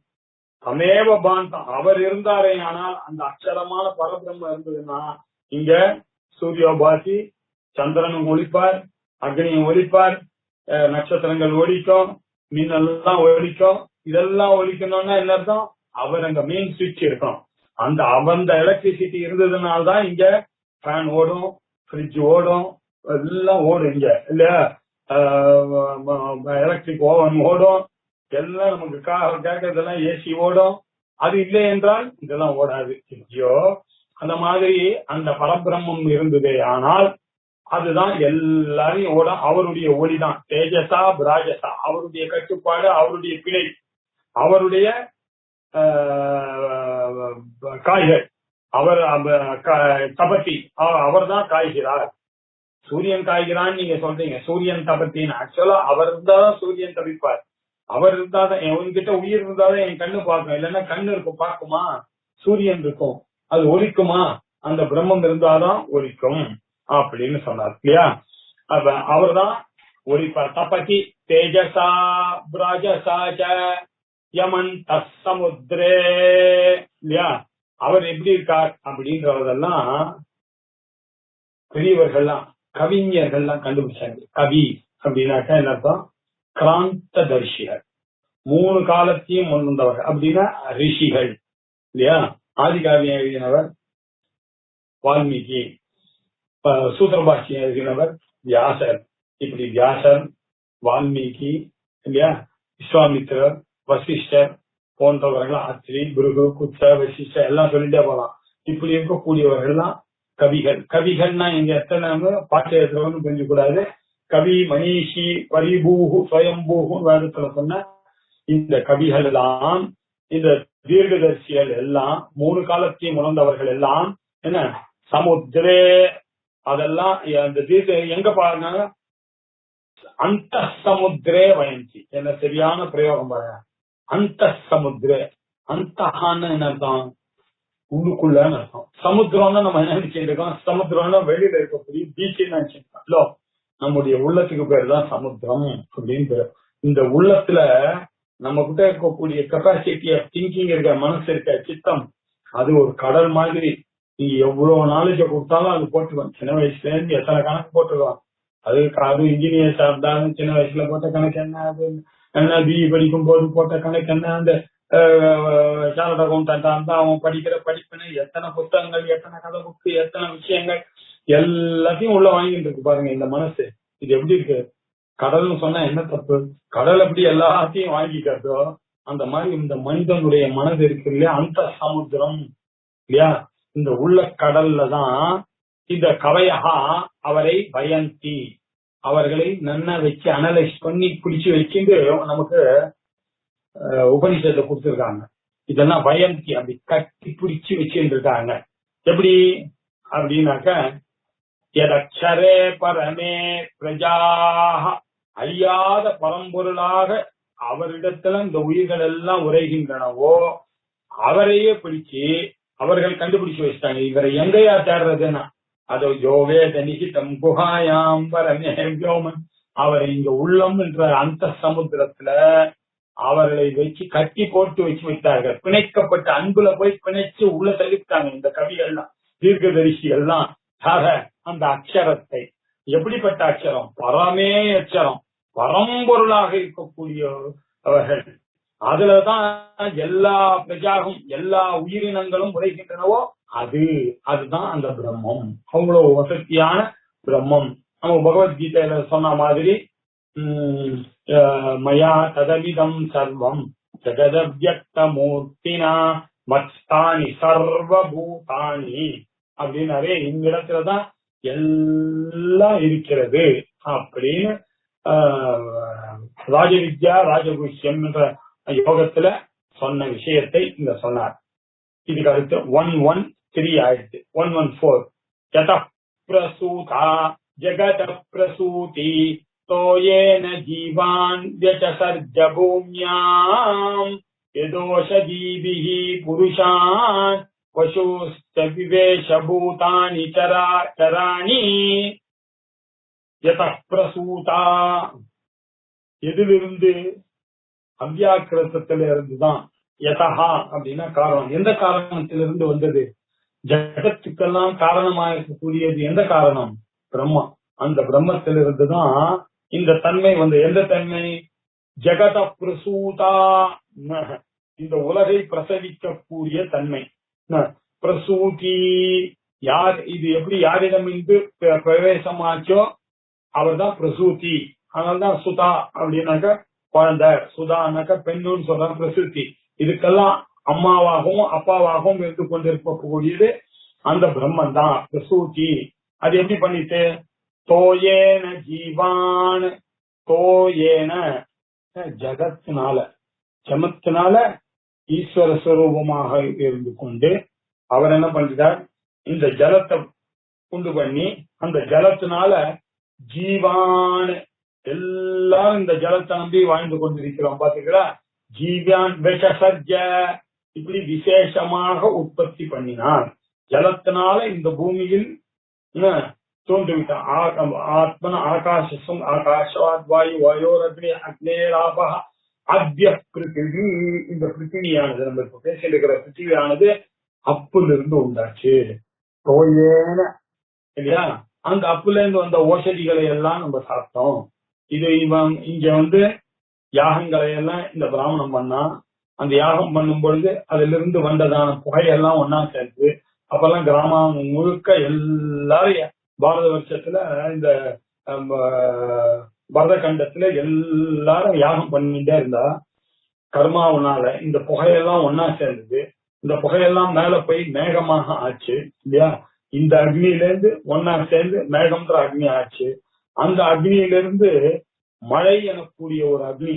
தமேவ பாந்தம், அவர் இருந்தாரே. ஆனால் அந்த அக்ஷரமான பரபிரம்ம இருந்ததுன்னா இங்க சூரியோபாசி, சந்திரனும் ஒழிப்பார், அக்னியும் ஒழிப்பார், நட்சத்திரங்கள் ஒழிக்கும், மின்னெல்லாம் ஒழிக்கும். இதெல்லாம் ஒழிக்கணும்னா என்ன அர்த்தம்? அவர் அங்க மெயின் சுவிட்ச் இருக்கணும். அந்த அந்த எலக்ட்ரிசிட்டி இருந்ததுனால்தான் இங்க ஃபேன் ஓடும், ஃப்ரிட்ஜ் ஓடும், எல்லாம் ஓடும் இங்க இல்லையா? எலக்ட்ரிக் ஓவன் ஓடும், எல்லாம் நமக்கு கேட்கறதெல்லாம் ஏசி ஓடும். அது இல்லை என்றால் இதெல்லாம் ஓடாது. ஐயோ, அந்த மாதிரி அந்த பரபிரம்மம் இருந்ததே ஆனால் அதுதான் எல்லாரையும் ஓட. அவருடைய ஒளிதான் தேஜசா பிராஜசா, அவருடைய கட்டுப்பாடு, அவருடைய பிழை, அவருடைய காய்கள், அவர் தபத்தி, அவர் தான் காய்கிறார். சூரியன் காய்கிறான்னு நீங்க சொல்றீங்க, சூரியன் தபத்தின்னு. ஆக்சுவலா அவர் இருந்தாதான் சூரியன் தபிப்பார். அவர் இருந்தாதான், உன்கிட்ட உயிர் இருந்தாதான் என் கண்ணு பார்க்கும், இல்லைன்னா கண்ணு இருக்கும் பார்க்குமா? சூரியன் இருக்கும், அது ஒலிக்குமா? அந்த பிரம்மம் இருந்தாதான் ஒலிக்கும் அப்படின்னு சொன்னார் இல்லையா? அவர் தான் ஒலிப்பார். தபதி தேஜசா பிராஜசா யமன் தமுத்ரே இல்லையா? அவர் எப்படி இருக்கார் அப்படின்றதெல்லாம் பெரியவர்கள்லாம், கவிஞர்கள்லாம் கண்டுபிடிச்சாங்க. கவி அப்படின்னாக்கா என்ன அர்த்தம்? கிராந்த தரிசிகள். மூணு காலத்தையும் முன்வந்தவர்கள் அப்படின்னா ரிஷிகள் இல்லையா. ஆதிகாவியம் எழுதினவர் வால்மீகி, சூத்திரபாஷ்யம் எழுதினவர் வியாசர். இப்படி வியாசர், வால்மீகி இல்லையா, விஸ்வாமித்திரர், வசிஷ்டர் போன்றவர்கள், அத்ரி, பிருகு, குச்ச, வசிஷ்டர் எல்லாம் சொல்லிட்டே போலாம். இப்படி இருக்கக்கூடியவர்கள்லாம் கவிகள். கவிகள்னா இங்க எத்தனை பாட்டு எழுதுறவன்னு புரிஞ்சக்கூடாது. கவி, மனிஷி, பரிபூகு, ஸ்வயம்பூகு வேதத்துல சொன்ன இந்த கவிகள் எல்லாம், இந்த தீர்க்கதரிசிகள் எல்லாம், மூணு காலத்தையும் உணர்ந்தவர்கள் எல்லாம் என்ன சமுத்திரே, அதெல்லாம் அந்த தீர்க்க எங்க பாருங்க, அந்த சமுத்திரே வயந்தி. என்ன சரியான பிரயோகம் பாருங்க. அந்த சமுத்திரே, அந்தஹான்னு என்ன அர்த்தம், உள்ளுக்குள்ளன்னு அர்த்தம். சமுத்திரம்னா நம்ம என்ன நினைச்சிட்டு இருக்கோம், சமுத்திரம்னா வெளியில இருக்கக்கூடிய பீச்சுன்னு நினைச்சிருக்கோம். நம்முடைய உள்ளத்துக்கு பேர் தான் சமுத்திரம் அப்படின்னு பேர். இந்த உள்ளத்துல நம்ம கிட்ட இருக்கக்கூடிய கெப்பாசிட்டி ஆஃப் திங்கிங் இருக்க, மனசு இருக்க, சித்தம், அது ஒரு கடல் மாதிரி. நீங்க எவ்வளவு நாலேஜ கொடுத்தாலும் அது போட்டுருவோம். சின்ன வயசுல இருந்து எத்தனை கணக்கு போட்டுருவோம். அது இன்ஜினியர்ஸா இருந்தாலும் சின்ன வயசுல போட்ட கணக்கு என்ன, அது என்ன பிஇ படிக்கும் போது போட்ட கணக்கு என்ன, அந்த சார்ட் அக்கௌண்டன்டா இருந்தா அவன் படிக்கிற படிப்புன்னு எத்தனை புத்தகங்கள், எத்தனை கதை புக்கு, எத்தனை விஷயங்கள் எல்லாத்தையும் உள்ள வாங்கிட்டு இருக்கு பாருங்க இந்த மனசு. இது எப்படி இருக்கு, கடல்னு சொன்னா என்ன தப்பு, கடல் எப்படி எல்லாத்தையும் வாங்கிக்கிறதோ அந்த மாதிரி இந்த மனிதனுடைய மனது இருக்கு இல்லையா, அந்த சமுத்திரம் இல்லையா. இந்த உள்ள கடல்ல தான் இந்த கவையகா அவரை பயந்தி, அவர்களை நன்னா வச்சு அனலைஸ் பண்ணி பிடிச்சு வச்சுட்டு நமக்கு உபனிஷத்தை கொடுத்திருக்காங்க. இதெல்லாம் பயந்தி, அப்படி கட்டி பிடிச்சு வச்சுட்டு இருக்காங்க. எப்படி அப்படின்னாக்க, எதக்ஷரே பரமே பிரஜாஹ, அழியாத பரம்பொருளாக அவரிடத்துல இந்த உயிர்கள் எல்லாம் உரைகின்றனவோ அவரையே பிடிச்சு அவர்கள் கண்டுபிடிச்சு வச்சுட்டாங்க. இவரை எங்கேயா தேடுறதுன்னா, அதோ யோவே தனிகிதம் குஹாயாம் பரமே வியோமன், அவரை இங்க உள்ளம் என்ற அந்த சமுத்திரத்துல அவர்களை வச்சு கட்டி போட்டு வச்சு வைத்தார்கள். பிணைக்கப்பட்ட அன்புல போய் பிணைச்சு உள்ள தள்ளிவிட்டாங்க இந்த கவிகள்லாம், தீர்க்கதரிசிகள்லாம். அந்த அக்ஷரத்தை, எப்படிப்பட்ட அக்ஷரம், பரமே அக்ஷரம், பரம்பொருளாக இருக்கக்கூடிய அவர்கள், அதுலதான் எல்லா பிரஜாகும் எல்லா உயிரினங்களும் உரைக்கின்றனவோ அதுதான் அந்த பிரம்மம். அவ்வளவு வசதியான பிரம்மம். நம்ம பகவத்கீதையில சொன்ன மாதிரி மயா ததவிதம் சர்வம் ஜெகதவ்யக்த மூர்த்தினா மத்ஸ்தானி சர்வபூதானி அப்படின்னாவே இந்த இடத்துலதான் எல்லாம் இருக்கிறது அப்படின்னு ராஜவித்யா ராஜகுஷ்யம் என்ற யோகத்துல சொன்ன விஷயத்தை இங்க சொன்னார். இதுக்கு அடுத்து 113 ஆயிடுச்சு. 114 யத பிரசூதா ஜெகத பிரசூதி தோயேன ஜீவான் வ்யசர்ஜ பூம்யாம் யதோஷதீபிஹி புருஷான் பசுஸ்த விவேஷ பூதானி சராணி. யத பிரசூதா, எதிலிருந்து, அவ்யாக்கிரத்தில இருந்துதான். யதஹா அப்படின்னா காரணம். எந்த காரணத்திலிருந்து வந்தது, ஜகத்துக்கெல்லாம் காரணமாக இருக்கக்கூடியது எந்த காரணம், பிரம்மம். அந்த பிரம்மத்திலிருந்துதான் இந்த தன்மை வந்து, எந்த தன்மை, ஜெகத பிரசூதா, இந்த உலகை பிரசவிக்கக்கூடிய தன்மை. பிரசூதி யார், இது எப்படி யாரிடம் இருந்து பிரவேசமாச்சோ அவர் தான் பிரசூதி. அதனால்தான் சுதா அப்படின்னாக்க குழந்தை, சுதானாக்க பெண்ணுன்னு சொல்றாங்க. பிரசூதி இதுக்கெல்லாம் அம்மாவாகவும் அப்பாவாகவும் இருந்து கொண்டிருக்கக்கூடியது அந்த பிரம்மன் தான் பிரசூதி. அது எப்படி பண்ணிட்டு, தோயேன ஜீவான், தோயேன ஜகத்தினால, ஜமத்தினால ஈஸ்வர ஸ்வரூபமாக இருந்து கொண்டு அவர் என்ன பண்ணிட்டார், இந்த ஜலத்தை உண்டு பண்ணி அந்த ஜலத்தினால ஜீவான், எல்லாரும் இந்த ஜலத்தை நம்பி வாழ்ந்து கொண்டிருக்கிறோம் பாத்தீங்களா. ஜீவான் விஷசர்ஜ, இப்படி விசேஷமாக உற்பத்தி பண்ணினார். ஜலத்தினால இந்த பூமியில் தோன்றுவிட்டான். ஆத்மன ஆகாசம் ஆகாஷவாத் வாயு வாயோரக்னி அக்னேராபா அத்ய பிருத்திவி. இந்த பிருத்திவியானது, நம்ம இப்ப பேசிட்டு இருக்கிற பிருத்திவியானது அப்பிலிருந்து உண்டாச்சு. தோயேன இல்லையா, அந்த அப்புல இருந்து வந்த ஓஷதிகளை எல்லாம் நம்ம சாப்பிட்டோம். இது இங்க வந்து யாகங்களை எல்லாம் இந்த பிராமணம் பண்ணா, அந்த யாகம் பண்ணும் பொழுது அதுல இருந்து வந்ததான புகையெல்லாம் ஒன்னா சேர்த்து அப்பெல்லாம் கிராமம் முழுக்க எல்லாரும் பாரத வருஷத்துல இந்த பரத கண்டத்துல எல்லாரும் யாகம் பண்ணிட்டே இருந்தா கர்மாவனால இந்த புகையெல்லாம் ஒன்னா சேர்ந்தது. இந்த புகையெல்லாம் மேல போய் மேகமாக ஆச்சு இல்லையா? இந்த அக்னியில இருந்து ஒன்னா சேர்ந்து மேகம்ன்ற அக்னி ஆச்சு. அந்த அக்னியிலிருந்து மழை எனக்கூடிய ஒரு அக்னி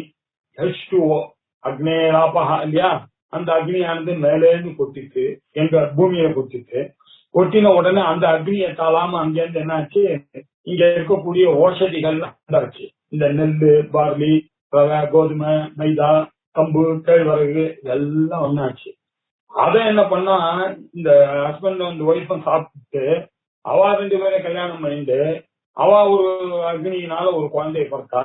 H2O அக்னேராபகா இல்லையா? அந்த அக்னியானது மேலேருந்து கொட்டிட்டு எங்க பூமியை கொட்டிட்டு கொட்டின உடனே அந்த அக்னியை தாளாம அங்கேருந்து என்னாச்சு, இங்க இருக்கக்கூடிய ஓஷதிகள் ஆச்சு. இந்த நெல்லு, பார்லி, ரவை, கோதுமை, மைதா, கம்பு, கேழ்வரகு எல்லாம் ஒன்னாச்சு. அத என்ன பண்ணா, இந்த ஹஸ்பண்ட் வந்து ஒய்ஃபும் சாப்பிட்டு அவ 2 பேரை கல்யாணம் பண்ணிட்டு அவ ஒரு அக்னியினால ஒரு குழந்தைய பிறக்கா.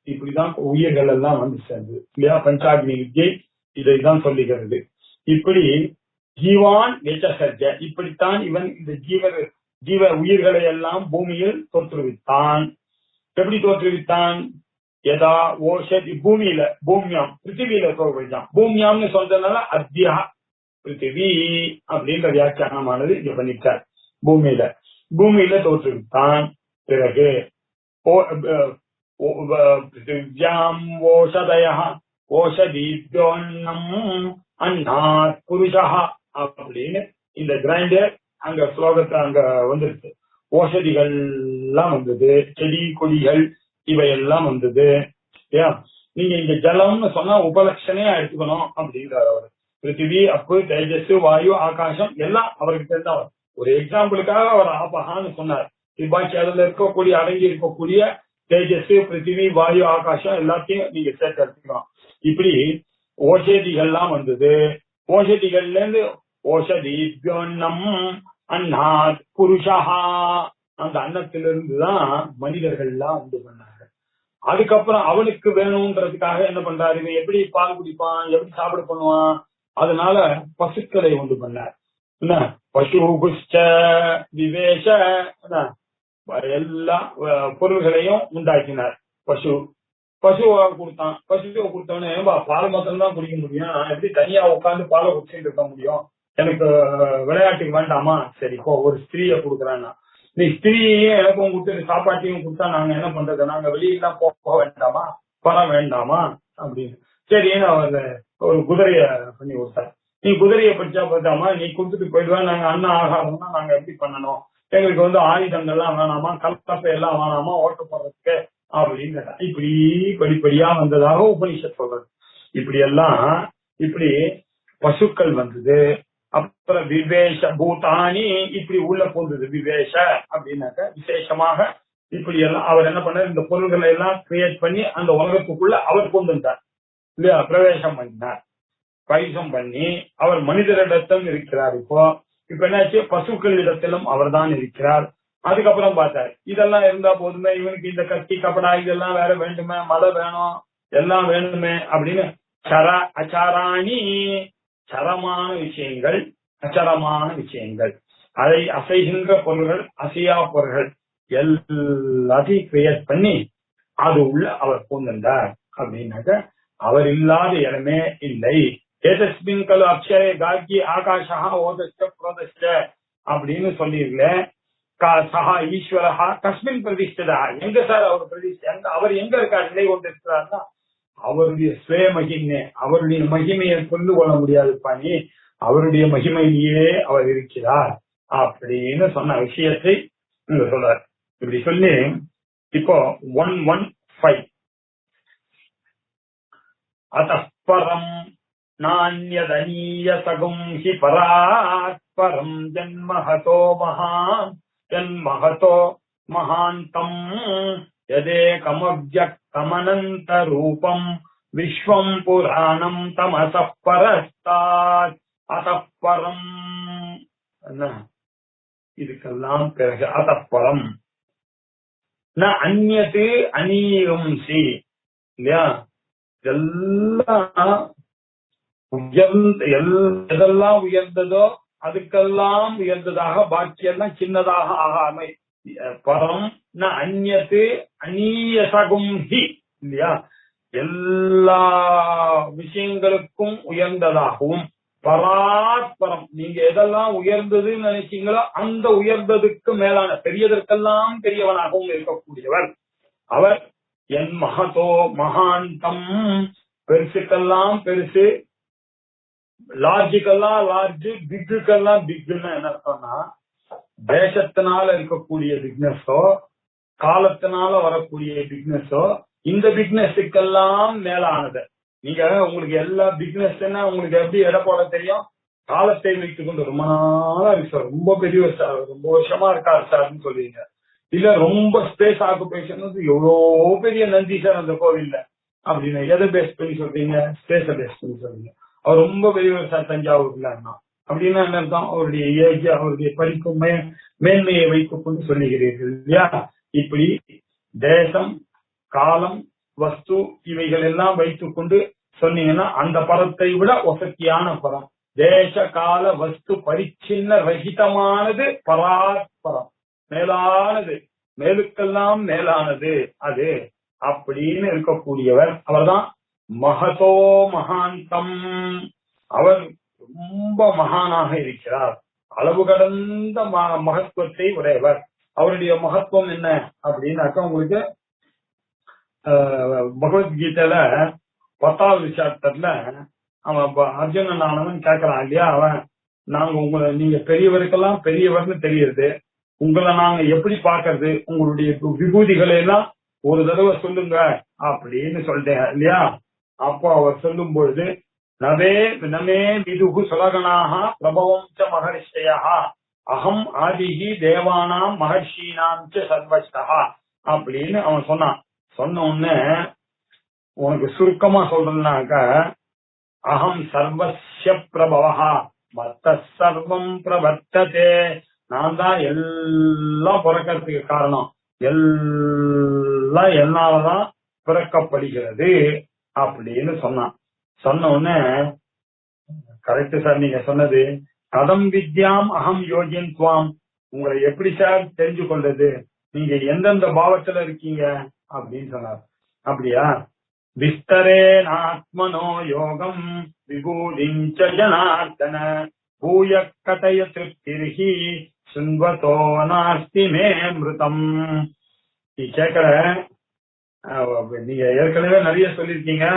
இப்படிதான் உயிர்கள் எல்லாம் வந்து சேர்ந்து இல்லையா? பஞ்சாக்னி வித்யை இதைதான் சொல்லுகிறது. இப்படி ஜீவான் வெச்சசர்ஜ, இப்படித்தான் இவன் இந்த ஜீவ உயிர்களை எல்லாம் பூமியில் தோற்றுவித்தான். எப்படி தோற்றுவித்தான்? எதா ஓஷதி பூமியில, பூமியாம் பிருத்திவியில தோற்றுவித்தான். பூமியாம்னு சொல்றதுனால அத்தியா பிருத்திவி அப்படின்ற வியாக்கியானமானது இங்க பண்ணிட்டார். பூமியில தோற்றுவித்தான். பிறகு பிருத்திவியாம் ஓஷதய ஓஷதீப்யோன்னம் அன்னாத் புருஷா அப்படின்னு இந்த கிரைண்டர் அங்க ஸ்லோகத்தை அங்க வந்துருக்கு. ஓஷதிகள் எல்லாம் வந்தது, செடி கொடிகள் இவையெல்லாம் வந்தது. நீங்க இங்க ஜலம்னு சொன்னா உபலட்சணையா எடுத்துக்கணும் அப்படின்றார் அவர். பிருத்திவி, அப்பு, தேஜஸ், வாயு, ஆகாசம் எல்லாம் அவருக்கு தெரிந்தவர். ஒரு எக்ஸாம்பிளுக்காக அவர் ஆபகான்னு சொன்னார். பாக்கி அதுல இருக்கக்கூடிய அடங்கி இருக்கக்கூடிய தேஜஸ், பிருத்திவி, வாயு, ஆகாசம் எல்லாத்தையும் நீங்க சேர்த்து எடுத்துக்கலாம். இப்படி ஓஷதிகள்லாம் வந்தது. ஓஷதிகள்ல இருந்து ஓஷதீப்யோன்னம் அன்னாத் புருஷா, அந்த அன்னத்திலிருந்துதான் மனிதர்கள் எல்லாம் உண்டு பண்ணாங்க. அதுக்கப்புறம் அவனுக்கு வேணும்ன்றதுக்காக என்ன பண்றாரு, இவன் எப்படி பால் குடிப்பான், எப்படி சாப்பிட பண்ணுவான், அதனால பசுக்களை உண்டு பண்ணார். என்ன பசு குஷ்ட விவேஷ எல்லா பொருள்களையும் உண்டாக்கினார். பசுவை கொடுத்தான். பசுவை கொடுத்தவனே பால் மாத்திரம் தான் குடிக்க முடியும், நான் எப்படி தனியா உட்காந்து பாலை குடிச்சுட்டு இருக்க முடியும், எனக்கு விளையாட்டுக்கு வேண்டாமா, சரி இப்போ ஒரு ஸ்திரீய கொடுக்குறான்னா, நீ ஸ்திரீயையும் எனக்கும் கொடுத்து சாப்பாட்டையும் கொடுத்தா நாங்க என்ன பண்றது, நாங்க வெளியெல்லாம் போக வேண்டாமா, பணம் வேண்டாமா அப்படின்னு. சரின்னு அவர் ஒரு குதிரைய பண்ணி கொடுத்தார். நீ குதிரையை படிச்சா பார்த்தாமா, நீ கொடுத்துட்டு போயிடுவேன், நாங்க அண்ணன் ஆகாதோம்னா நாங்க எப்படி பண்ணணும், எங்களுக்கு வந்து ஆயுதங்கள்லாம் வேணாமா, கலப்பை எல்லாம் வேணாமா ஓட்ட போறதுக்கு அப்படின்னு கேட்டா. இப்படி படிப்படியா வந்ததாக உபனிஷத் சொல்றது. இப்படி எல்லாம் இப்படி பசுக்கள் வந்தது. அப்புறம் விவேஷ பூதானி இப்படி உள்ள போந்தது. விவேஷ அப்படின்னாக்க விசேஷமாக இப்படி எல்லாம் அவர் என்ன பண்ணார், இந்த பொருள்களை எல்லாம் கிரியேட் பண்ணி அந்த உலகத்துக்குள்ள அவர் கொண்டு வந்தார் இல்லையா? பிரவேசம் பண்ணினார், பைசம் பண்ணி அவர் மனிதரிடத்திலும் இருக்கிறார். இப்ப என்னாச்சு, பசுக்கள் இடத்திலும் அவர் தான் இருக்கிறார். அதுக்கப்புறம் பார்த்தார், இதெல்லாம் இருந்தா போதுமே, இவனுக்கு இந்த கத்தி கப்படா இதெல்லாம் வேற வேண்டுமே, மழை வேணும், எல்லாம் வேணுமே அப்படின்னு சர அச்சாராணி, சரமான விஷயங்கள், அச்சரமான விஷயங்கள், அதை அசைகின்ற பொருள்கள், அசையா பொருள்கள் எல்லாத்தையும் கிரியேட் பண்ணி அது உள்ள அவர் பூந்தார். அப்படின்னாக்க அவர் இல்லாத இடமே இல்லை. ஏதஸ்மின் கலு அக்ஷரே காக்கி ஆகாஷா ஓதஸ்ட புரோதஸ்ட அப்படின்னு சொல்லியிருக்கேன். சஹா ஈஸ்வரஹா கஸ்மின் பிரதிஷ்டதா, எங்க சார் அவர் பிரதிஷ்ட, அவர் எங்க இருக்கார், நிலை கொண்டிருக்கிறார்னா அவருடைய சுய மகிமை, அவருடைய மகிமையை புரிந்து கொள்ள முடியாது பாணி, அவருடைய மகிமையிலேயே அவர் இருக்கிறார் அப்படின்னு சொன்ன விஷயத்தை இங்க சொல்றார். இப்படி சொல்லி இப்போ 115 அத்தரம் நான்யதனீயசகும் ஹி பராத்பரம் ஜன்மஹதோ மகான் ஜன்மஹதோ மகாந்தம் யதேகமவ்யக்தமனந்த ரூபம் விஸ்வம் புராணம் தமசः பரஸ்தாத் அத்தः பரம். இதுக்கெல்லாம் பிறகு அத்தः பரம் ந அந்யத் அநீயம்சி இல்லையா? எதெல்லாம் உயர்ந்ததோ அதுக்கெல்லாம் உயர்ந்ததாக, பாக்கியெல்லாம் சின்னதாக ஆகாமை. பரம் ந அந்யத் அநீயசகும் ஹி இல்லையா? எல்லா விஷயங்களுக்கும் உயர்ந்ததாகவும் பராத்பரம், நீங்க எதெல்லாம் உயர்ந்ததுன்னு நினைச்சீங்களோ அந்த உயர்ந்ததுக்கு மேலான பெரியதற்கெல்லாம் பெரியவனாகவும் இருக்கக்கூடியவர் அவர். என் மகதோ மகாந்தம், பெருசுக்கெல்லாம் பெருசு, லார்ஜுக்கெல்லாம் லார்ஜ், பிக்குக்கெல்லாம் பிக்குன்னு என்ன அர்த்தம்னா, தேசத்தினால இருக்கக்கூடிய பிக்னஸோ காலத்தினால வரக்கூடிய பிக்னஸோ இந்த பிக்னஸுக்கெல்லாம் மேலானது. நீங்க உங்களுக்கு எல்லா பிக்னஸ்னா உங்களுக்கு எப்படி எடை போட தெரியும்? காலத்தை வைத்துக் கொண்டு ரொம்ப நாளா இருக்கு சார், ரொம்ப பெரிய சார், ரொம்ப வருஷமா இருக்காரு சார்ன்னு சொல்லுவீங்க. இல்ல ரொம்ப ஸ்பேஸ் ஆக்குபேஷன் எவ்வளோ பெரிய நந்தி சார் அந்த கோவில்ல அப்படின்னு எதை பேஸ் பண்ணி சொல்றீங்க? ஸ்பேஸ பேஸ் பண்ணி சொல்றீங்க. அவர் ரொம்ப பெரிய சார் தஞ்சாவூர்ல அப்படின்னா என்ன அர்த்தம்? அவருடைய ஏஜ், அவருடைய படிப்பு மேன்மையை வைத்துக் கொண்டு சொல்லுகிறீர்கள் இல்லையா? இப்படி தேசம் காலம் வஸ்து இவைகள் எல்லாம் வைத்துக் கொண்டு சொன்னீங்கன்னா அந்த பரத்தை விட வசதியான பரம். தேச கால வஸ்து பரிச்சின்ன ரகிதமானது பராத்பரம், மேலானது, மேலுக்கெல்லாம் மேலானது அது அப்படின்னு இருக்கக்கூடியவர் அவர்தான் மகதோ மகாந்தம். அவர் ரொம்ப மகானாக இருக்கிறார், அளவு கடந்த மகத்துவத்தை உடையவர். அவருடைய மகத்துவம் என்ன அப்படின்னாக்கா உங்களுக்கு பகவத்கீதையில 10வது சாப்டர்ல அவன் அர்ஜுனன் ஆனவன் கேட்கறான் இல்லையா, அவன் நாங்க உங்களை, நீங்க பெரியவருக்கெல்லாம் பெரியவர்னு தெரியுது, உங்களை நாங்க எப்படி பாக்குறது, உங்களுடைய விபூதிகளை எல்லாம் ஒரு தடவை சொல்லுங்க அப்படின்னு சொல்லிட்டேன் இல்லையா. அப்போ அவர் சொல்லும் பொழுது நமே விதுகு சுலகனாக பிரபவம் ச மகர்ஷயா அகம் ஆதிகி தேவானாம் மகர்ஷீனாம் ச சர்வஸ்தா அப்படின்னு அவன் சொன்னான். சொன்ன உடனே உனக்கு சுருக்கமா சொல்றேன்னாக்க, அகம் சர்வஸ்ய பிரபவஹா மத்த சர்வம் பிரவர்த்ததே, நான் தான் எல்லாம் பிறக்கிறதுக்கு காரணம், எல்லாம் என்னாலதான் பிறக்கப்படுகிறது அப்படின்னு சொன்னான். சொன்ன உடனே கரெக்ட் சார் நீங்க சொன்னது, கதம் வித்யாம் அகம் யோகியன் துவாம், உங்களை எப்படி சார் தெரிஞ்சு கொள்றது, நீங்க எந்தெந்த பாவத்துல இருக்கீங்க அப்படின்னு சொன்னார். அப்படியா, விஸ்தரே ஆத்மனோ யோகம் விபூதிஞ்ச ஜனார்தன பூய கதய திருப்திர்ஹி சுன்வதோ நாஸ்தி மே மிருதம். நீ கேட்கற, நீங்க ஏற்கனவே நிறைய சொல்லிருக்கீங்க,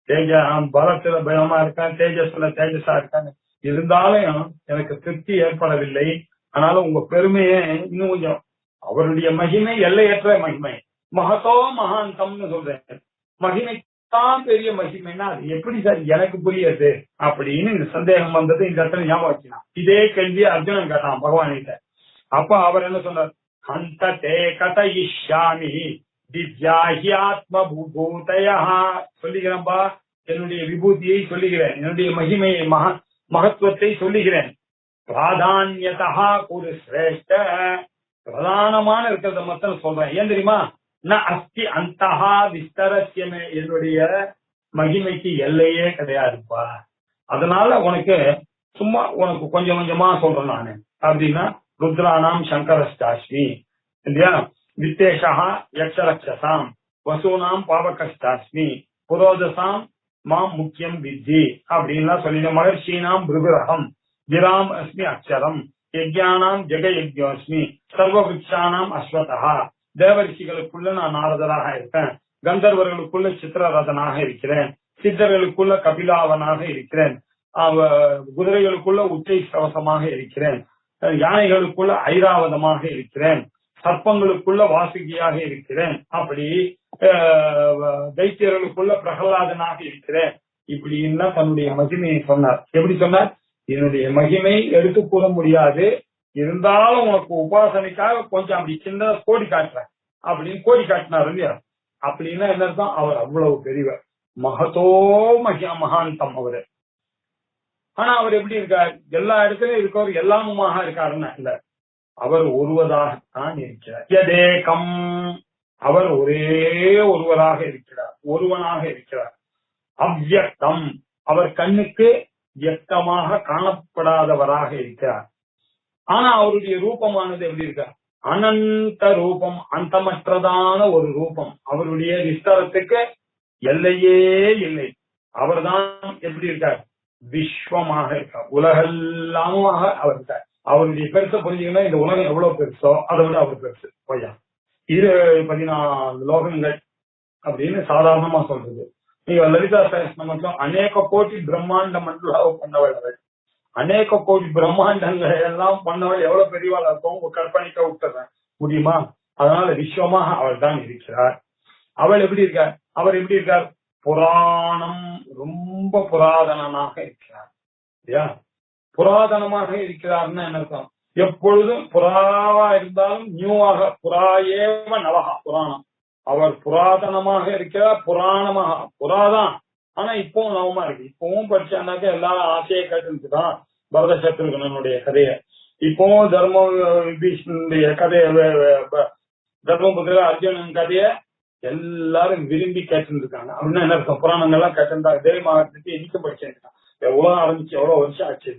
தேஜ பலத்துல பயமா இருக்கேன், தேஜஸ்ல தேஜஸா இருக்காங்க, இருந்தாலும் எனக்கு திருப்தி ஏற்படவில்லை. ஆனாலும் உங்க பெருமையை இன்னும் கொஞ்சம், அவருடைய மகிமை எல்லையற்ற மகிமை, மகதோ மகாந்தம்னு சொல்றேன், மகிமைத்தான் பெரிய மகிமைன்னா அது எப்படி சார் எனக்கு புரியுது அப்படின்னு இந்த சந்தேகம் வந்தது. இந்த இடத்துல ஞாபகம் வச்சுனா இதே கேள்வி அர்ஜுனன் கேட்டான் பகவான் கிட்ட. அப்ப அவர் என்ன சொன்னார், அந்த தே கதயிஷ்யாமி திவ்யாஹி ஆத்ம பூதயா, சொல்லுகிறேன்பா, என்னுடைய விபூதியை சொல்லுகிறேன், என்னுடைய மகிமையை மகத்துவத்தை சொல்லுகிறேன். பிராதான்யதா குரு சிரேஷ்ட, பிரதானமான இருக்கிறத மட்டும் சொல்றேன். ஏன் தெரியுமா, ந அஸ்தி அந்தஹா விஸ்தரஸ்யமே, என்னுடைய மகிமைக்கு எல்லையே கிடையாதுப்பா, அதனால உனக்கு சும்மா உனக்கு கொஞ்சம் கொஞ்சமா சொல்றேன் நானு. அப்படின்னா ருத்ரானாம் சங்கரஸ்டாஸ்மி இல்லையா, வித்தேஷா யக்ஷரக்ஷசாம் வசூனாம் பாவகஸ்டாஸ்மி புரோதசாம் மாம் முக்கியம் வித்தி அப்படின்லாம் சொல்லிட்டு, மகர்ஷீனாம் பிருகுரகம் கிராம் அஸ்மி அக்ஷரம் யஜ்ஞானாம் ஜெகயஜ்ஞோஸ்மி சர்வ விருட்சானாம் அஸ்வதா, தேவரிஷிகளுக்குள்ள நான் நாரதராக இருக்கேன், கந்தர்வர்களுக்குள்ள சித்திரரதனாக இருக்கிறேன், சித்தர்களுக்குள்ள கபிலாவனாக இருக்கிறேன், குதிரைகளுக்குள்ள உச்சை கவசமாக இருக்கிறேன், யானைகளுக்குள்ள ஐராவதமாக இருக்கிறேன், சர்ப்பங்களுக்குள்ள வாசுகியாக இருக்கிறேன், அப்படி தைத்தியர்களுக்குள்ள பிரகலாதனாக இருக்கிறேன், இப்படின்னா தன்னுடைய மகிமையை சொன்னார். எப்படி சொன்னார், என்னுடைய மகிமை எடுத்து கூற முடியாது, இருந்தாலும் உனக்கு உபாசனைக்காக கொஞ்சம் அப்படி சின்ன கோடி காட்டுறேன் அப்படின்னு கோடி காட்டினார் இல்லையா. அப்படின்னா என்ன அர்த்தம், அவர் அவ்வளவு பெரியவர், மகதோ மகாந்தம் அவரு. ஆனா அவர் எப்படி இருக்கார், எல்லா இடத்துலயும் இருக்கவர் எல்லாமுமாக இருக்காருன்னா இல்ல, அவர் ஒருவராகத்தான் இருக்கிறார். யதேகம், அவர் ஒரே ஒருவராக இருக்கிறார், ஒருவனாக இருக்கிறார். அவ்யக்தம், அவர் கண்ணுக்கு வியக்தமாக காணப்படாதவராக இருக்கிறார். ஆனா அவருடைய ரூபமானது எப்படி இருக்க, அனந்த ரூபம், அந்தமற்றதான ஒரு ரூபம். அவருடைய விஸ்தாரத்துக்கு எல்லையே இல்லை. அவர்தான் எப்படி இருக்கார்? விஸ்வமாக இருக்கார், உலகெல்லாமாக அவர் இருக்கார். அவருடைய பெருசை புரிஞ்சுக்கணும். இந்த உலகம் எவ்வளவு பெருசோ அதை விட அவர் பெருசு. பொய்யா 14 லோகங்கள் அப்படின்னு சாதாரணமா சொல்றது. நீங்க லலிதா சகஸ்ரநாமத்துல அநேக கோடி பிரம்மாண்ட மண்டலம் பண்ணவள் அவள். அநேக கோடி பிரம்மாண்டங்களை எல்லாம் பண்ணவள் எவ்வளவு பெரியவாள் இருக்கும் கற்பனைக்க விட்டுறேன் முடியுமா? அதனால விஸ்வமாக அவள் தான் இருக்கிறார். அவள் எப்படி இருக்கார்? அவர் எப்படி இருக்கார்? புராணம், ரொம்ப புராதனமாக இருக்கிறார். இல்லையா? புராதனமாக இருக்கிறார்னு என்ன அர்த்தம்? எப்பொழுதும் புறாவா இருந்தாலும் நியூவாக, புறாயேவ நவகா புராணம். அவர் புராதனமாக இருக்கிறார், புராணமாக. புறாதான், ஆனா இப்பவும் நவமா இருக்கு. இப்பவும் படிச்சானாக்க எல்லாரும் ஆசையை கேட்டுதான் பரத சத்ருகனுடைய கதையை. இப்பவும் தர்ம விபீஷனுடைய கதையை, தர்மபுத்திர அர்ஜுனன் கதையை எல்லாரும் விரும்பி கேட்டு இருக்காங்க. அப்படின்னா என்ன அர்த்தம்? புராணங்கள்லாம் கேட்டிருந்தாங்க. தேவி மகாத்மத்தை எண்ணிக்க படிச்சிருக்காங்க. உலகம் ஆரம்பிச்சு எவ்வளவு வருஷம் ஆச்சு.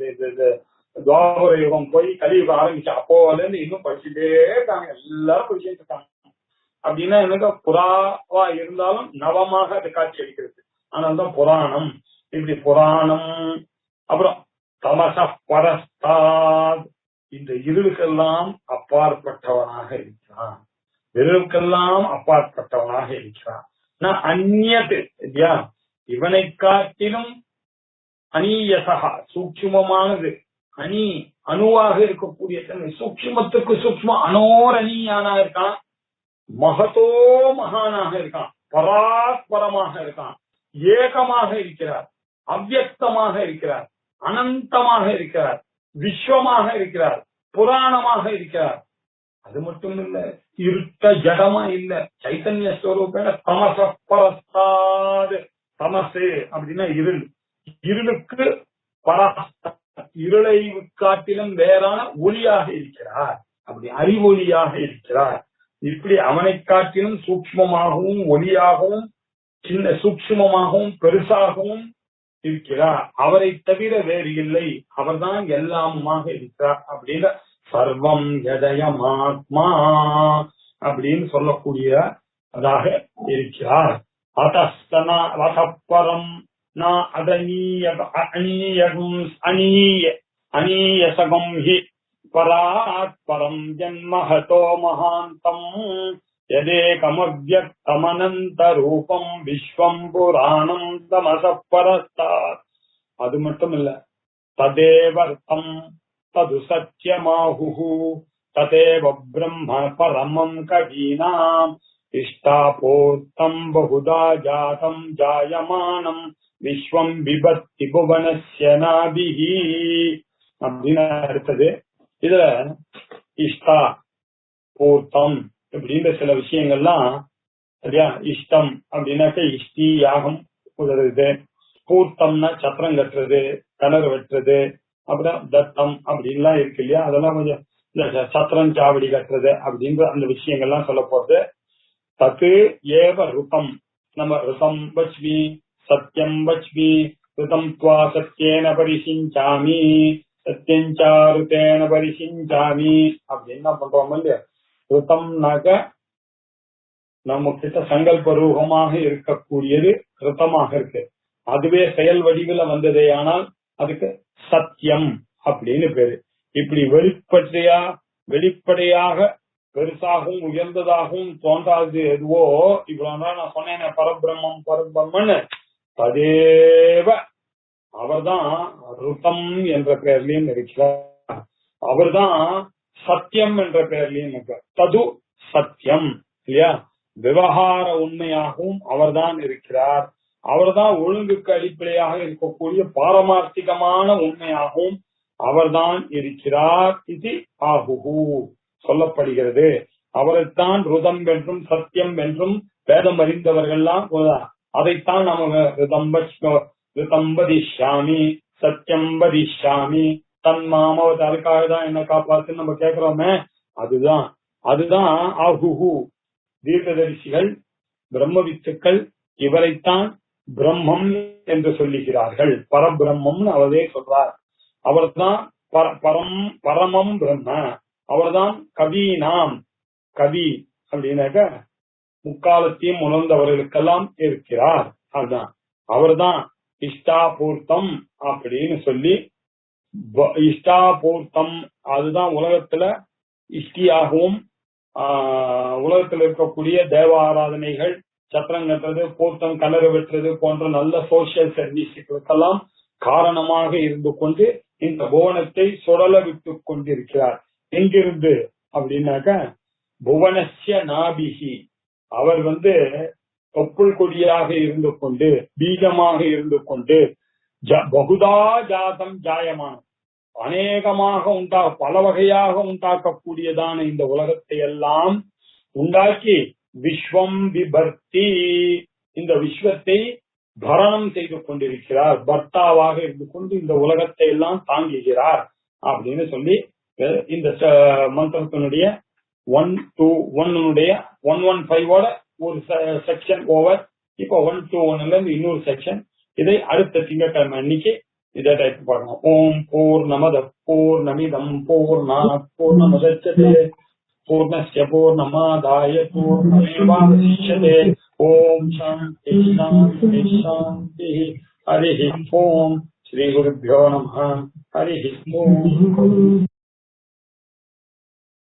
துவாபர யுகம் போய் கலியுகம் ஆரம்பிச்சு அப்போல இருந்து இன்னும் படிச்சுட்டே இருக்காங்க. எல்லாரும் படிச்சுட்டு இருக்காங்க. அப்படின்னா எனக்கு புறாவா இருந்தாலும் நவமாக அது காட்சி அளிக்கிறது. ஆனால்தான் புராணம். இப்படி புராணம். அப்புறம் தமச பரஸ்தாத், இந்த இருளுக்கெல்லாம் அப்பாற்பட்டவனாக இருக்கிறான். இருளுக்கெல்லாம் அப்பாற்பட்டவனாக இருக்கிறான். நான் அந்நியது இல்லையா? இவனை காட்டிலும் அநீயசகா, சூட்சுமமானது. அணி, அணுவாக இருக்கக்கூடிய தன்மை. சூட்சுமத்துக்கு சூக்ஷ்மம் அனோரணியானா இருக்கான். மகதோ மகானாக இருக்கான். பராத்பரமாக இருக்கான். ஏகமாக இருக்கிறார். அவ்யக்தமாக இருக்கிறார். அனந்தமாக இருக்கிறார். விஸ்வமாக இருக்கிறார். புராணமாக இருக்கிறார். அது மட்டும் இல்ல, இருட்ட ஜடமா இல்ல, சைத்தன்ய ஸ்வரூபேன தமச பரஸ்தாது. தமசு அப்படின்னா இருள். இருளுக்கு பரஸ்த, இருளை காட்டிலும் வேறான ஒளியாக இருக்கிறார். அப்படி அறிவொளியாக இருக்கிறார். இப்படி அவனை காட்டிலும் சூக்ஷ்மமாகவும் ஒளியாகவும் சின்ன சூக்ஷ்மமாகவும் பெருசாகவும் இருக்கிறார். அவரை தவிர வேறு இல்லை. அவர்தான் எல்லாமுமாக இருக்கிறார். அப்படின்ற சர்வம் யதயமாத்மா அப்படின்னு சொல்லக்கூடிய அதாக இருக்கிறார். அதஸ்தனம் அனீயசகம் ஹி பராத்பரம் ஜன்மஹதோ மகாந்தம் யதேகமவ்யக்தமனந்த ரூபம் விஸ்வம் புராணம் தமச பரஸ்தாத். அது மட்டும் இல்ல, ததேவர்த்தம் தது சத்யமாஹுஹு ததேவ பிரம்ம பரமம் கவீனாம் இஷ்டாபோர்த்தம் பகுதா ஜாதம் ஜாயமானம் விஸ்வம் விபத்தி புவனஸ்ய நாபிஹி அப்படின்னு அடுத்தது. இதுல இஷ்டா பூர்த்தம் இப்படின்ற சில விஷயங்கள்லாம் சரியா? இஷ்டம் அப்படின்னாக்க இஷ்டி யாகம் உதவுது. பூர்த்தம்னா சத்திரம் கட்டுறது, கிணறு வெட்டுறது. அப்புறம் தத்தம் அப்படின்லாம் இருக்கு இல்லையா? அதெல்லாம் கொஞ்சம் இந்த சத்திரம் சாவடி கட்டுறது அப்படின்ற அந்த விஷயங்கள்லாம் சொல்ல போறது. தத்து ஏவ ருதம், நம்ம ருதம் வச்மி சத்தியம் வச்மி ருதம் துவா சத்தியேன பரிசிஞ்சாமி சத்தியஞ்சாருத்தேன பரிசிஞ்சாமி அப்படின்னு என்ன பண்றோம் இல்லையா? ருதம்னாக்க நம்ம கிட்ட சங்கல்ப ரூபமாக இருக்கக்கூடியது ருதமாக இருக்கு. அதுவே செயல் வடிவில் வந்ததே ஆனால் அதுக்கு சத்தியம் அப்படின்னு பேரு. இப்படி வெளிப்படையாக பெருசாகவும் உயர்ந்ததாகவும் தோன்றாது எதுவோ, இவ்வளவு நான் சொன்னேன் பரபிரம்மம் பரபிரம்மன்னு, ததேவ அவர்தான் ருதம் என்ற பெயர்லயும் இருக்கிறார். அவர்தான் சத்தியம் என்ற பெயர்லயும் இருக்கிறார். தது சத்தியம் இல்லையா? விவகார உண்மையாகவும் அவர்தான் இருக்கிறார். அவர்தான் ஒழுங்குக்கு அடிப்படையாக இருக்கக்கூடிய பாரமார்த்திகமான உண்மையாகவும் அவர்தான் இருக்கிறார். இது ஆகுகு சொல்லப்படுகிறது. அவரைத்தான் ருதம் என்றும் சத்தியம் என்றும் வேதம் அறிந்தவர்கள்லாம் அதைத்தான் நம்ம ருதம் வதிஷ்யாமி சத்தியம் வதிஷ்யாமி தன்மாமவத், அதுக்காக தான் என்ன காப்பாத்துன்னு நம்ம கேட்கிறோமே, அதுதான் ஆகுகு. தீர்க்கதரிசிகள் பிரம்ம வித்துக்கள் இவரைத்தான் பிரம்மம் என்று சொல்லுகிறார்கள். பரபிரம்மம்னு அவரே சொல்றார். அவர்தான் பரமம் பிரம்ம. அவர்தான் கவி. நாம் கவி அப்படின்னாக்க முக்காலத்தையும் உணர்ந்தவர்களுக்கெல்லாம் இருக்கிறார். அதுதான் அவர்தான் இஷ்டாபூர்த்தம் அப்படின்னு சொல்லி, இஷ்டாபூர்த்தம் அதுதான் உலகத்துல இஷ்டியாகவும் உலகத்தில் இருக்கக்கூடிய தேவ ஆராதனைகள், சத்திரம் கட்டுறது, பூர்த்தம் கிணறு வெட்டுறது போன்ற நல்ல சோசியல் சர்வீஸுகளுக்கெல்லாம் காரணமாக இருந்து கொண்டு இந்த புவனத்தை சுழல விட்டு கொண்டிருக்கிறார். எங்கிருந்து அப்படின்னாக்க புவனஸ்ய நாபிகி, அவர் தொப்புள் கொடியாக இருந்து கொண்டு, பீஜமாக இருந்து கொண்டு, பகுதா ஜாதம் ஜாயமானம், அநேகமாக பல வகையாக உண்டாக்கக்கூடியதான இந்த உலகத்தை எல்லாம் உண்டாக்கி விஸ்வம் விபர்த்தி, இந்த விஸ்வத்தை பரணம் செய்து கொண்டிருக்கிறார், பர்த்தாவாக இருந்து கொண்டு இந்த உலகத்தை எல்லாம் தாங்குகிறார் அப்படின்னு சொல்லி இந்த மந்திரத்தினுடைய 115 ஒரு செக்ஷன் ஓவர். இப்ப 121 இன்னொரு செக்ஷன். இதை அடுத்த திங்கட்கிழமை அன்னைக்கு இதை டைப் பண்ணணும். ஓம் பூர்ணமத பூர்ணமிதம் பூர்ணாத் பூர்ணமுதச்யதே பூர்ணஸ்ய பூர்ணமாதாய பூர்ணமேவாவசிஷ்யதே. ஓம் சாந்தி சாந்தி சாந்தி. ஹரி ஓம். ஸ்ரீ குருभ्यो நமः. ஹரி ஓம்.